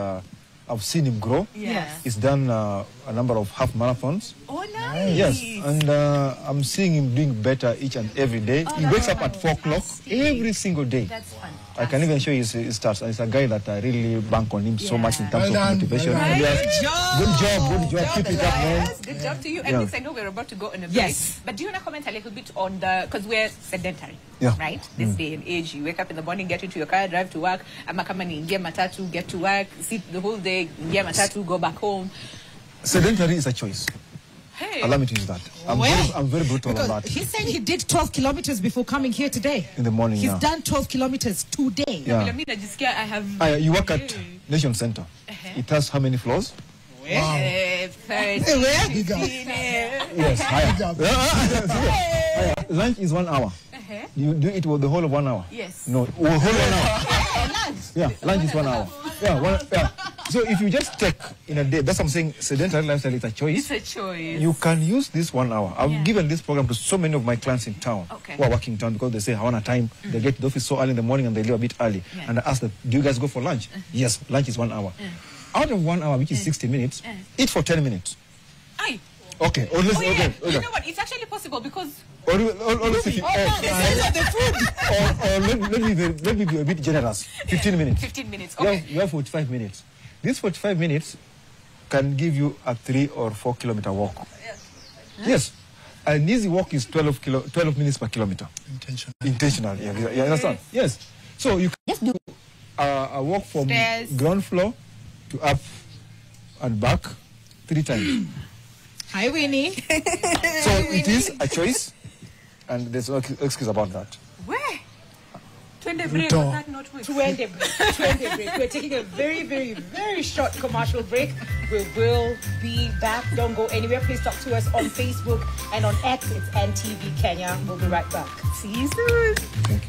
I've seen him grow. Yes. He's done a number of half marathons. Oh, nice. Yes, and I'm seeing him doing better each and every day. He wakes up at 4 o'clock every single day. That's fun. I can even show you his stats. It's a guy that I really bank on him so much in terms of motivation. Right. Good job. Keep it up, man. Good job to you. And I know we're about to go on a break. Yes. But do you want to comment a little bit on because we're sedentary, right? This day and age, you wake up in the morning, get into your car, drive to work. Ama kama ni ingia matatu, get to work, sit the whole day, ingia matatu, go back home. Sedentary is a choice. Hey. Allow me to use that. I'm very brutal on that. He's saying he did 12 kilometers before coming here today. In the morning, He's done 12 kilometers today. Yeah. You work at Nation Center. It has how many floors? Wow. Yes, higher. Lunch is 1 hour. You do it with the whole of 1 hour? Yes. No, whole 1 hour. Lunch is 1 hour. So if you just take in a day, that's what I'm saying, sedentary lifestyle is a choice. It's a choice. You can use this 1 hour. I've given this program to so many of my clients in town who are working in town because they say, I want a time. They get to the office so early in the morning and they leave a bit early. And I ask them, do you guys go for lunch? Yes, lunch is 1 hour. Out of 1 hour, which is 60 minutes, eat for 10 minutes. Aye. Okay. You know what? It's actually possible because... Let me be a bit generous. 15 minutes. 15 minutes, okay. You have 45 minutes. This 45 minutes can give you a 3 or 4 kilometer walk. Yes. An easy walk is 12 minutes per kilometer. Intentional. Yeah, you understand? Yes. So you can just do a walk from ground floor to up and back 3 times. Hi, Winnie. So it is a choice. and there's no excuse about that. Where? 20 break, Ruto. that not work? 20 break. We're taking a very, very, very short commercial break. We will be back. Don't go anywhere. Please talk to us on Facebook and on X. It's NTV Kenya. We'll be right back. See you soon. Thank you.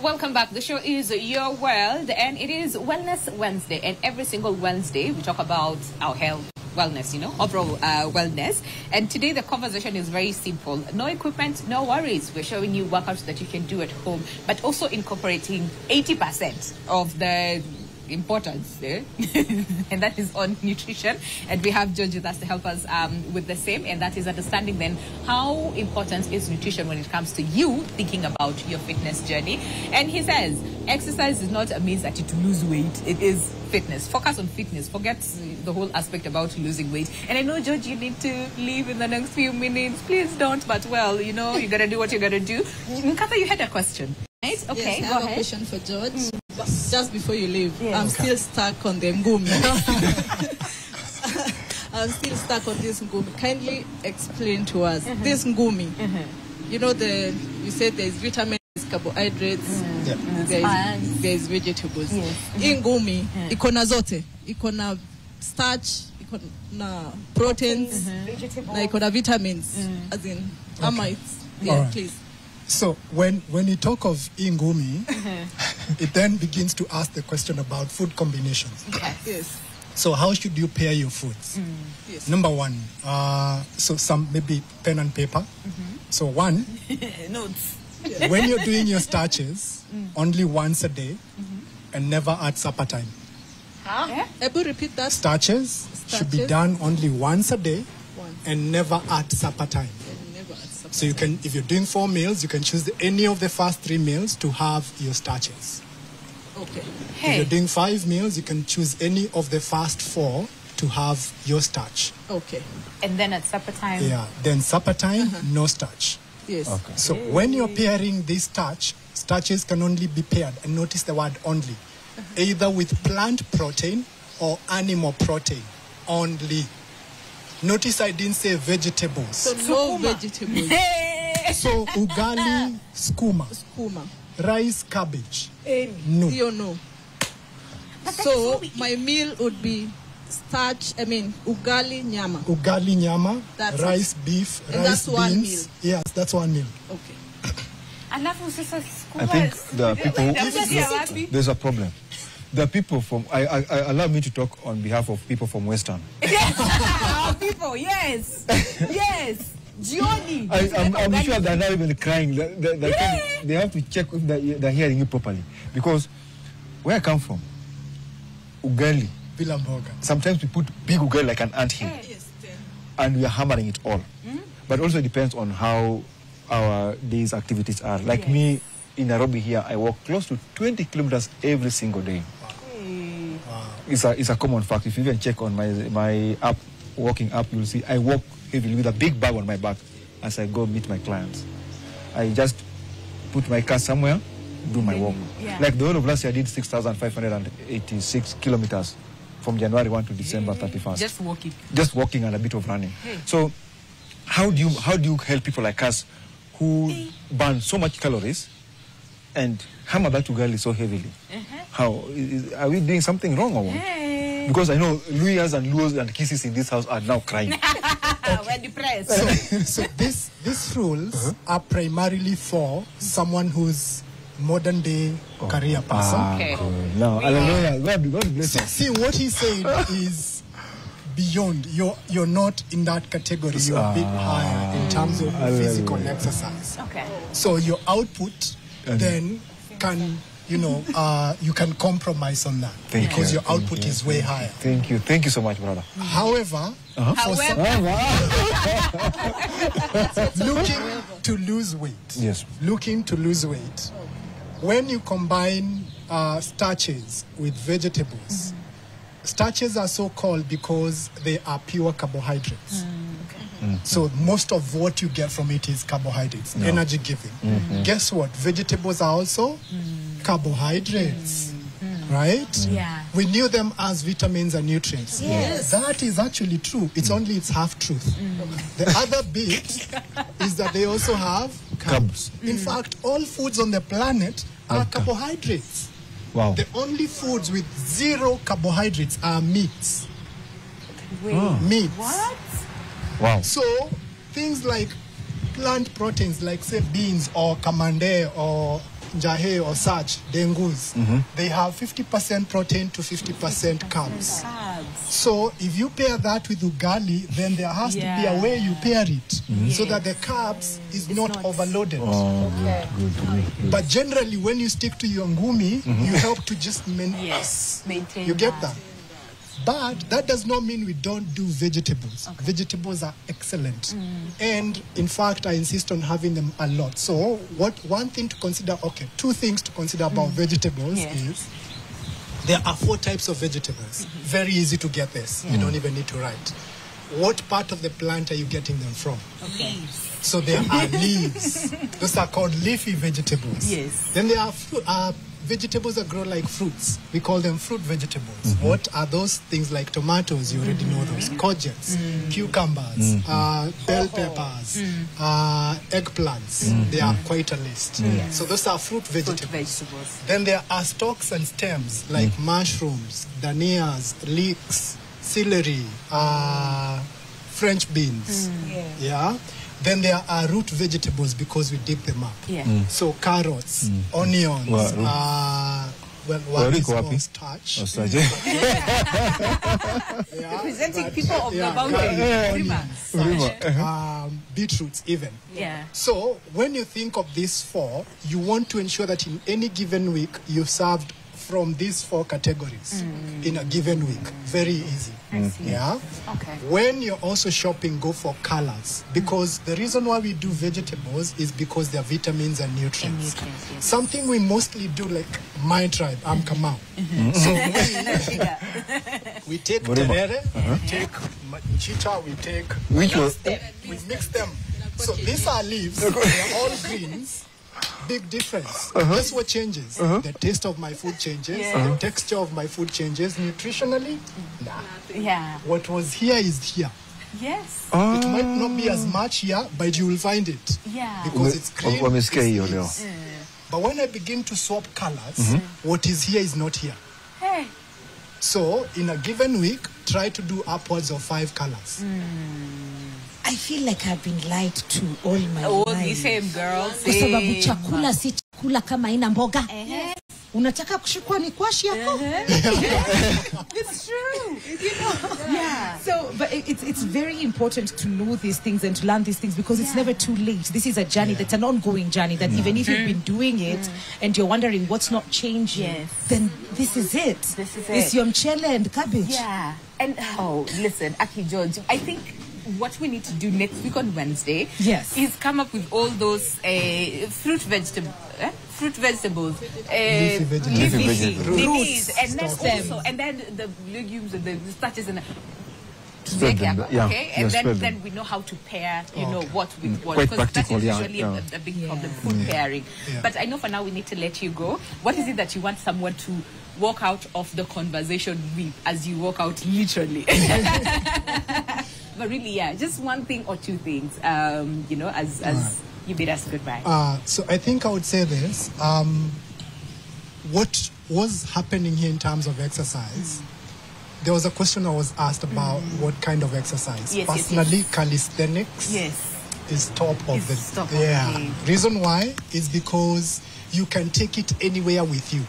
Welcome back. The show is Your World, and it is Wellness Wednesday. And every single Wednesday, we talk about our health, wellness, overall wellness. And today, the conversation is very simple. No equipment, no worries. We're showing you workouts that you can do at home, but also incorporating 80% of the importance and that is on nutrition, and we have George with us to help us with the same, and that is understanding then how important is nutrition when it comes to you thinking about your fitness journey. And he says exercise is not a means that to lose weight, it is fitness. Focus on fitness, forget the whole aspect about losing weight. And I know, George, you need to leave in the next few minutes. Please don't, but well, you gotta do what you gotta do. Nkata, you had a question, right? Okay, yes, I go have ahead. a question for George. Just before you leave, Yeah. I'm still stuck on the ngumi. I'm still stuck on this ngumi. Kindly explain to us this ngumi. You said there's vitamins, carbohydrates, there's vegetables. In ngumi, ikona zote, ikona starch, ikona proteins, na ikona vitamins. As in, Alright. please. So when you talk of ingumi, it then begins to ask the question about food combinations. Yes. So how should you pair your foods? Yes. Number one, so some maybe pen and paper. So one, Notes. when you're doing your starches, only once a day, and never at supper time. Able repeat that? Starches should be Starches? done only once a day, Once. and never at supper time. Never at supper. So you can, if you're doing 4 meals, you can choose any of the first 3 meals to have your starches. Okay. If you're doing 5 meals, you can choose any of the first 4 to have your starch. Okay. And then at supper time. Yeah. Then supper time, no starch. Yes. Okay. So when you're pairing this starches can only be paired, and notice the word only, either with plant protein or animal protein only. Notice I didn't say vegetables. So no vegetables. So ugali, skuma, Kuma. rice, cabbage. No. No. So my meal would be ugali nyama. Ugali nyama, That's rice, beef, And rice, that's one beans. Yes, that's one meal. Okay. I think there are people. There's a problem. There are people from. Allow me to talk on behalf of people from Western. Our people, yes. Yes. Johnny. I'm sure they're not even crying. They have to check if they're hearing you properly. Because where I come from, ugali, Vilamboga. sometimes we put big ugali like an ant hill, Yes. and we are hammering it all. But also depends on how our day's activities are. Like me in Nairobi here, I walk close to 20 kilometers every single day. It's a common fact. If you even check on my app, walking app, you'll see I walk heavily with a big bag on my back as I go meet my clients. I just put my car somewhere, do my walk. Yeah. Like the whole of last year, I did 6,586 kilometers from January 1 to December 31st. Just walking. Just walking and a bit of running. So how do you help people like us who burn so much calories and hammer that ugali so heavily? How are we doing something wrong or what? Because I know Luyas and Luos and Kisses in this house are now crying. We're depressed. So these rules are primarily for someone who's modern day career person. Okay. Now, hallelujah. God bless us. See, what he's saying is beyond. You're not in that category. You're a bit higher in terms of physical exercise. Okay. So your output then can, you can compromise on that Thank because you. your output is way higher. Thank you so much, brother. However, looking to lose weight. Yes. Looking to lose weight. When you combine starches with vegetables, Starches are so called because they are pure carbohydrates. So most of what you get from it is carbohydrates, energy giving. Guess what? Vegetables are also carbohydrates, right? Yeah. We knew them as vitamins and nutrients. Yes. That is actually true. It's only its half truth. The other bit is that they also have carbs. In fact, all foods on the planet are carbohydrates. Wow. The only foods with zero carbohydrates are meats. Meats. What? Wow. So things like plant proteins, like say beans or kamande or njahe or such, dengus, they have 50% protein to 50% carbs. So if you pair that with ugali, then there has to be a way you pair it so that the carbs is not overloaded. Good. But generally, when you stick to your ngumi, you help to just Maintain. You get that? But that does not mean we don't do vegetables. Vegetables are excellent. And in fact, I insist on having them a lot. So one thing to consider, two things to consider about vegetables is there are 4 types of vegetables. Very easy to get this. You don't even need to write. What part of the plant are you getting them from? So there are leaves. Those are called leafy vegetables. Yes. Then there are vegetables that grow like fruits. We call them fruit vegetables. What are those things like tomatoes? You already know those. Courgettes, cucumbers, bell peppers, eggplants. They are quite a list. So those are fruit vegetables. Then there are stalks and stems like mushrooms, dahlias, leeks, celery, French beans. Then there are root vegetables because we dip them up. So carrots, onions, one is more starch. Representing people of the mountain. Beetroots even. So when you think of these 4, you want to ensure that in any given week you served from these 4 categories in a given week. Very easy. When you're also shopping, go for colors, because the reason why we do vegetables is because they're vitamins and nutrients. Something we mostly do, like my tribe, I'm Kamau. So we take terere, we take mchicha, we take we mix them. So these are leaves, they're all greens. Big difference. Guess what changes? The taste of my food changes. The texture of my food changes. Nutritionally, what was here is here. Yes. It might not be as much here, but you will find it. Because it's green. It's but when I begin to swap colors, what is here is not here. So in a given week, try to do upwards of 5 colors. I feel like I've been lied to all my life. Oh, the same girl. Kwa sababu chakula si chakula kama ina mboga. Unataka kushikwa ni kwashi yako? It's true. You know. So, but it's very important to know these things and to learn these things, because it's never too late. This is a journey that's an ongoing journey that even if you've been doing it and you're wondering what's not changing, then this is it. It's your mchele and cabbage. And listen, Aki George, I think what we need to do next week on Wednesday is come up with all those fruit vegetables, leafy vegetables, and then also, and then the legumes and the starches and then we know how to pair, what with what, because that is usually a big problem, food pairing. But I know for now we need to let you go. What is it that you want someone to walk out of the conversation with as you walk out, literally? But really, just one thing or 2 things, as you bid us goodbye. So I think I would say this. What was happening here in terms of exercise, there was a question I was asked about what kind of exercise. Personally, calisthenics is top of the reason why is because you can take it anywhere with you.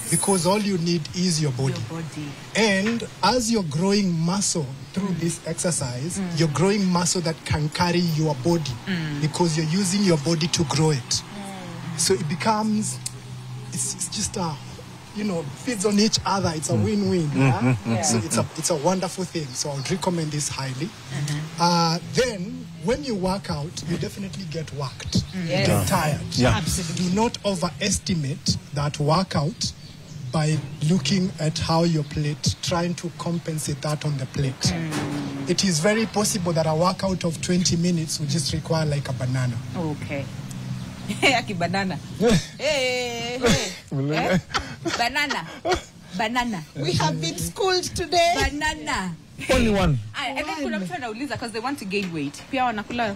Because all you need is your body. And as you're growing muscle through this exercise, you're growing muscle that can carry your body because you're using your body to grow it. So it becomes, it's just a, feeds on each other. It's a win-win. So it's a wonderful thing. So I would recommend this highly. Then when you work out, you definitely get worked. You get tired. Absolutely. Do not overestimate that workout by looking at how your plate, trying to compensate that on the plate. It is very possible that a workout of 20 minutes will just require like a banana. Okay. Banana. Hey. Banana. Banana. We have been schooled today. Banana. Only one. And then kuna mtu anauliza because they want to gain weight. Pia wanakula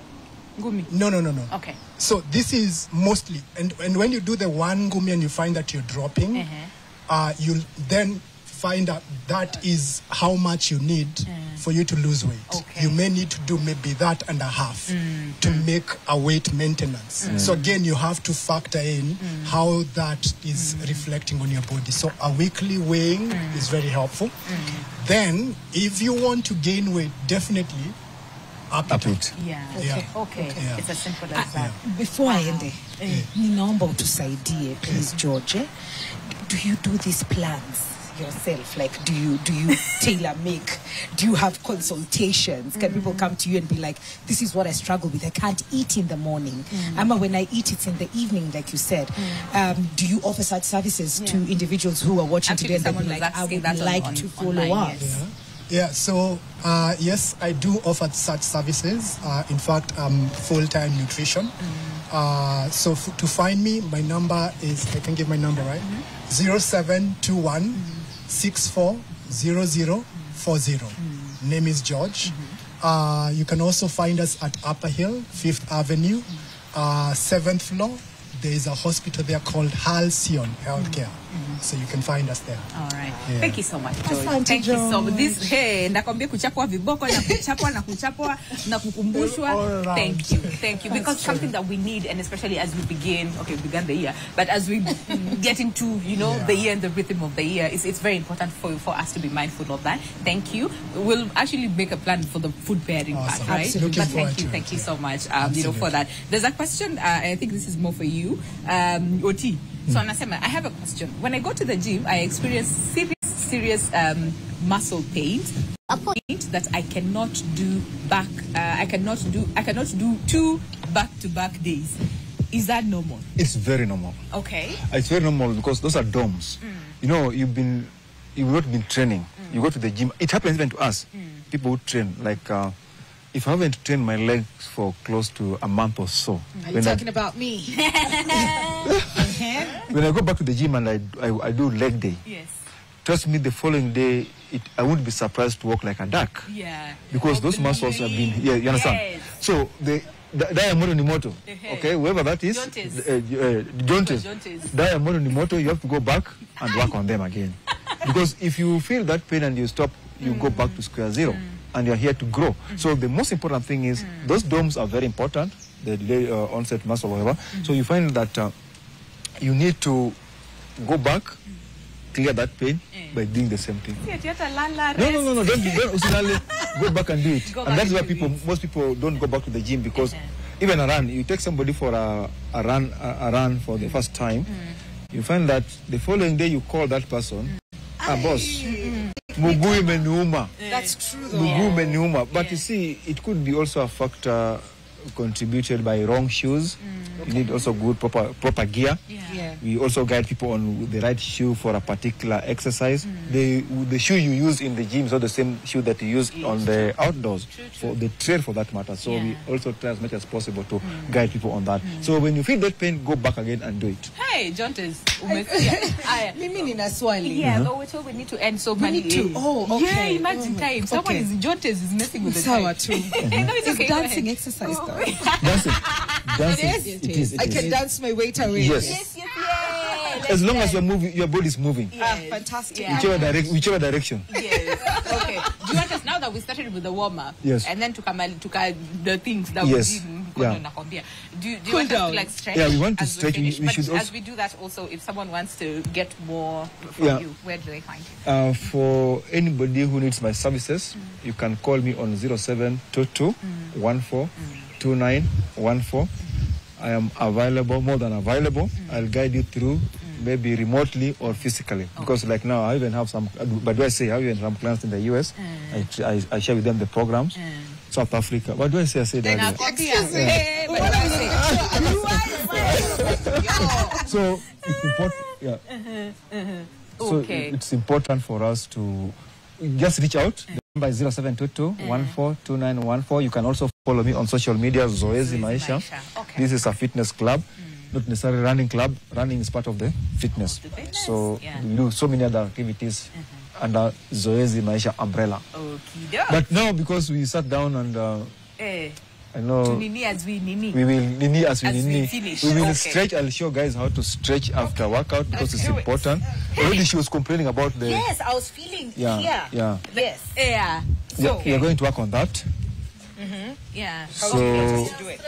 ngumi. No. Okay. So this is mostly, and when you do the one ngumi and you find that you're dropping, you'll then find out that is how much you need for you to lose weight. Okay. You may need to do maybe that and a half to make a weight maintenance. So again, you have to factor in how that is reflecting on your body. So a weekly weighing is very helpful. Then, if you want to gain weight, definitely appetite. Yeah. Okay. Yeah. It's as simple as that. Before I end, ninaomba utusaidie, please, George. Do you do these plans yourself? Like, do you tailor make? Do you have consultations? Can people come to you and be like, this is what I struggle with, I can't eat in the morning, Ama when I eat it's in the evening, like you said? Do you offer such services to individuals who are watching Actually, today and someone be like, I was asking would that like on to follow online, up? yes. Yeah, so yes, I do offer such services. In fact, full-time nutrition. So to find me, my number is, I can give my number, right? 0721 640040. Name is George. You can also find us at Upper Hill, 5th Avenue, 7th floor. There is a hospital there called Halcyon Healthcare. So you can find us there. All right. Yeah. Thank you so much, George. Asante, Thank you so much. George. This, hey, nakwambia kuchapwa viboko na kuchapwa na kukumbushwa. All right. Thank you. Because something that we need, and especially as we began the year, but as we get into, the year and the rhythm of the year, it's very important for us to be mindful of that. Thank you. We'll actually make a plan for the food pairing part, right? Absolutely. But thank you so much, for that. There's a question, I think this is more for you, Oti. So Anasema, I have a question. When I go to the gym, I experience serious muscle pains. A point that I cannot do I cannot do 2 back-to-back days. Is that normal? It's very normal. Okay. It's very normal because those are DOMs. You've not been training. You go to the gym. It happens even to us. People who train, like if I haven't trained my legs for close to a month or so. Are you talking about me? When I go back to the gym and I do leg day, Yes. trust me, the following day, I wouldn't be surprised to walk like a duck. Yeah. Because those muscles have been, you understand? Yes. So, Diamono Nimoto, okay, whoever that is, Jontes. Diamono Nimoto, you have to go back and work on them again. Because if you feel that pain and you stop, you go back to square zero. And you're here to grow. So the most important thing is, those DOMs are very important, the delay onset muscle, whatever. So you find that you need to go back, clear that pain by doing the same thing. No, Don't go back and do it. And that's why most people don't go back to the gym, because even a run, you take somebody for a run for the first time, you find that the following day you call that person a boss. Muguu imeniuma. That's true, though. Muguu imeniuma. But you see, it could be also a factor contributed by wrong shoes. You need also good proper gear. Yeah. We also guide people on the right shoe for a particular exercise. The shoe you use in the gym is not the same shoe that you use on the outdoors, for the trail for that matter. So we also try as much as possible to guide people on that. So when you feel that pain, go back again and do it. Hey, Jontes. Mimi nina swali. Yeah, but we're told we need to end so many need to. Oh, okay. Yeah, imagine time. Someone is Jontes is messing with the Sawa time. too. No, it's okay. Dancing exercise though. Dancing. It is. I can dance my weight away. Yes. As long as you're moving, your body is moving. Fantastic. Yeah. Whichever direction. Yes. Okay. Do you want us, now that we started with the warm up, Yes. and then to the things that Yes. we did, Yeah. do you Cool want us down. to like stretch? Yeah, we want to as stretch. finish? We But should as also- we do that also, if someone wants to get more from you, where do they find you? For anybody who needs my services, you can call me on 0722 14 2914. I am available, more than available. I'll guide you through, maybe remotely or physically. Because like now, I even have some, but do I say, I even have some clients in the US. I share with them the programs. South Africa. What do I say? I said that. So it's important. Yeah. Okay. So it's important for us to just reach out. The number is 0722-142914. You can also follow me on social media, Zoezi Maisha. Okay. This is a fitness club, not necessarily running club. Running is part of the fitness. So we do so many other activities under Zoezi Maisha umbrella. Okay. But now, because we sat down and I know we will nini as we nini. finish. We will Okay. stretch. I'll show guys how to stretch after workout because it's important. Already she was complaining about the. Yes, I was feeling Yeah. here. Yeah. Yes. Yeah. Yeah, we are going to work on that. Yeah. So Do it.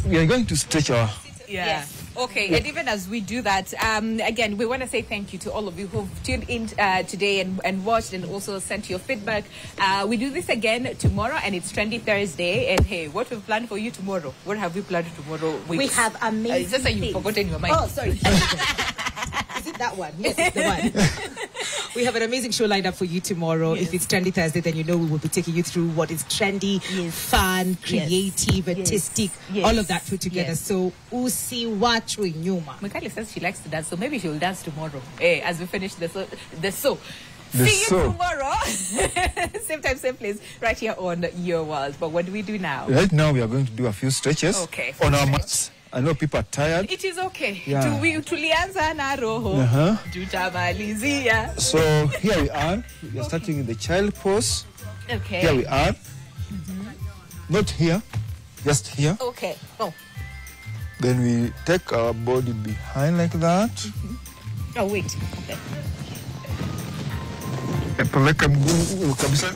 we are going to stretch our. Yeah. Yes. Okay. And even as we do that, again, we want to say thank you to all of you who've tuned in today and watched and also sent your feedback. We do this again tomorrow, and it's Trendy Thursday. And hey, what we've planned for you tomorrow? What have we planned tomorrow? We have amazing It's just that you've things. forgotten your mind. Oh, sorry. Is it that one? Yes, it's the one. We have an amazing show lined up for you tomorrow. If it's Trendy Thursday, then you know we will be taking you through what is trendy, fun, creative, artistic, all of that put together. Yes. So, usi watu nyuma. Mikali says she likes to dance, so maybe she will dance tomorrow. Hey, as we finish the show. The See you show. tomorrow. Same time, same place, right here on Your World. But what do we do now? Right now, we are going to do a few stretches on our mats. I know people are tired. It is okay. Yeah. Tulianza na roho. Tutamalizia. So here we are. We are starting in the child pose. Okay. Here we are. Not here, just here. Okay. Oh. Then we take our body behind like that. Oh, wait. Peleka mguu kabisa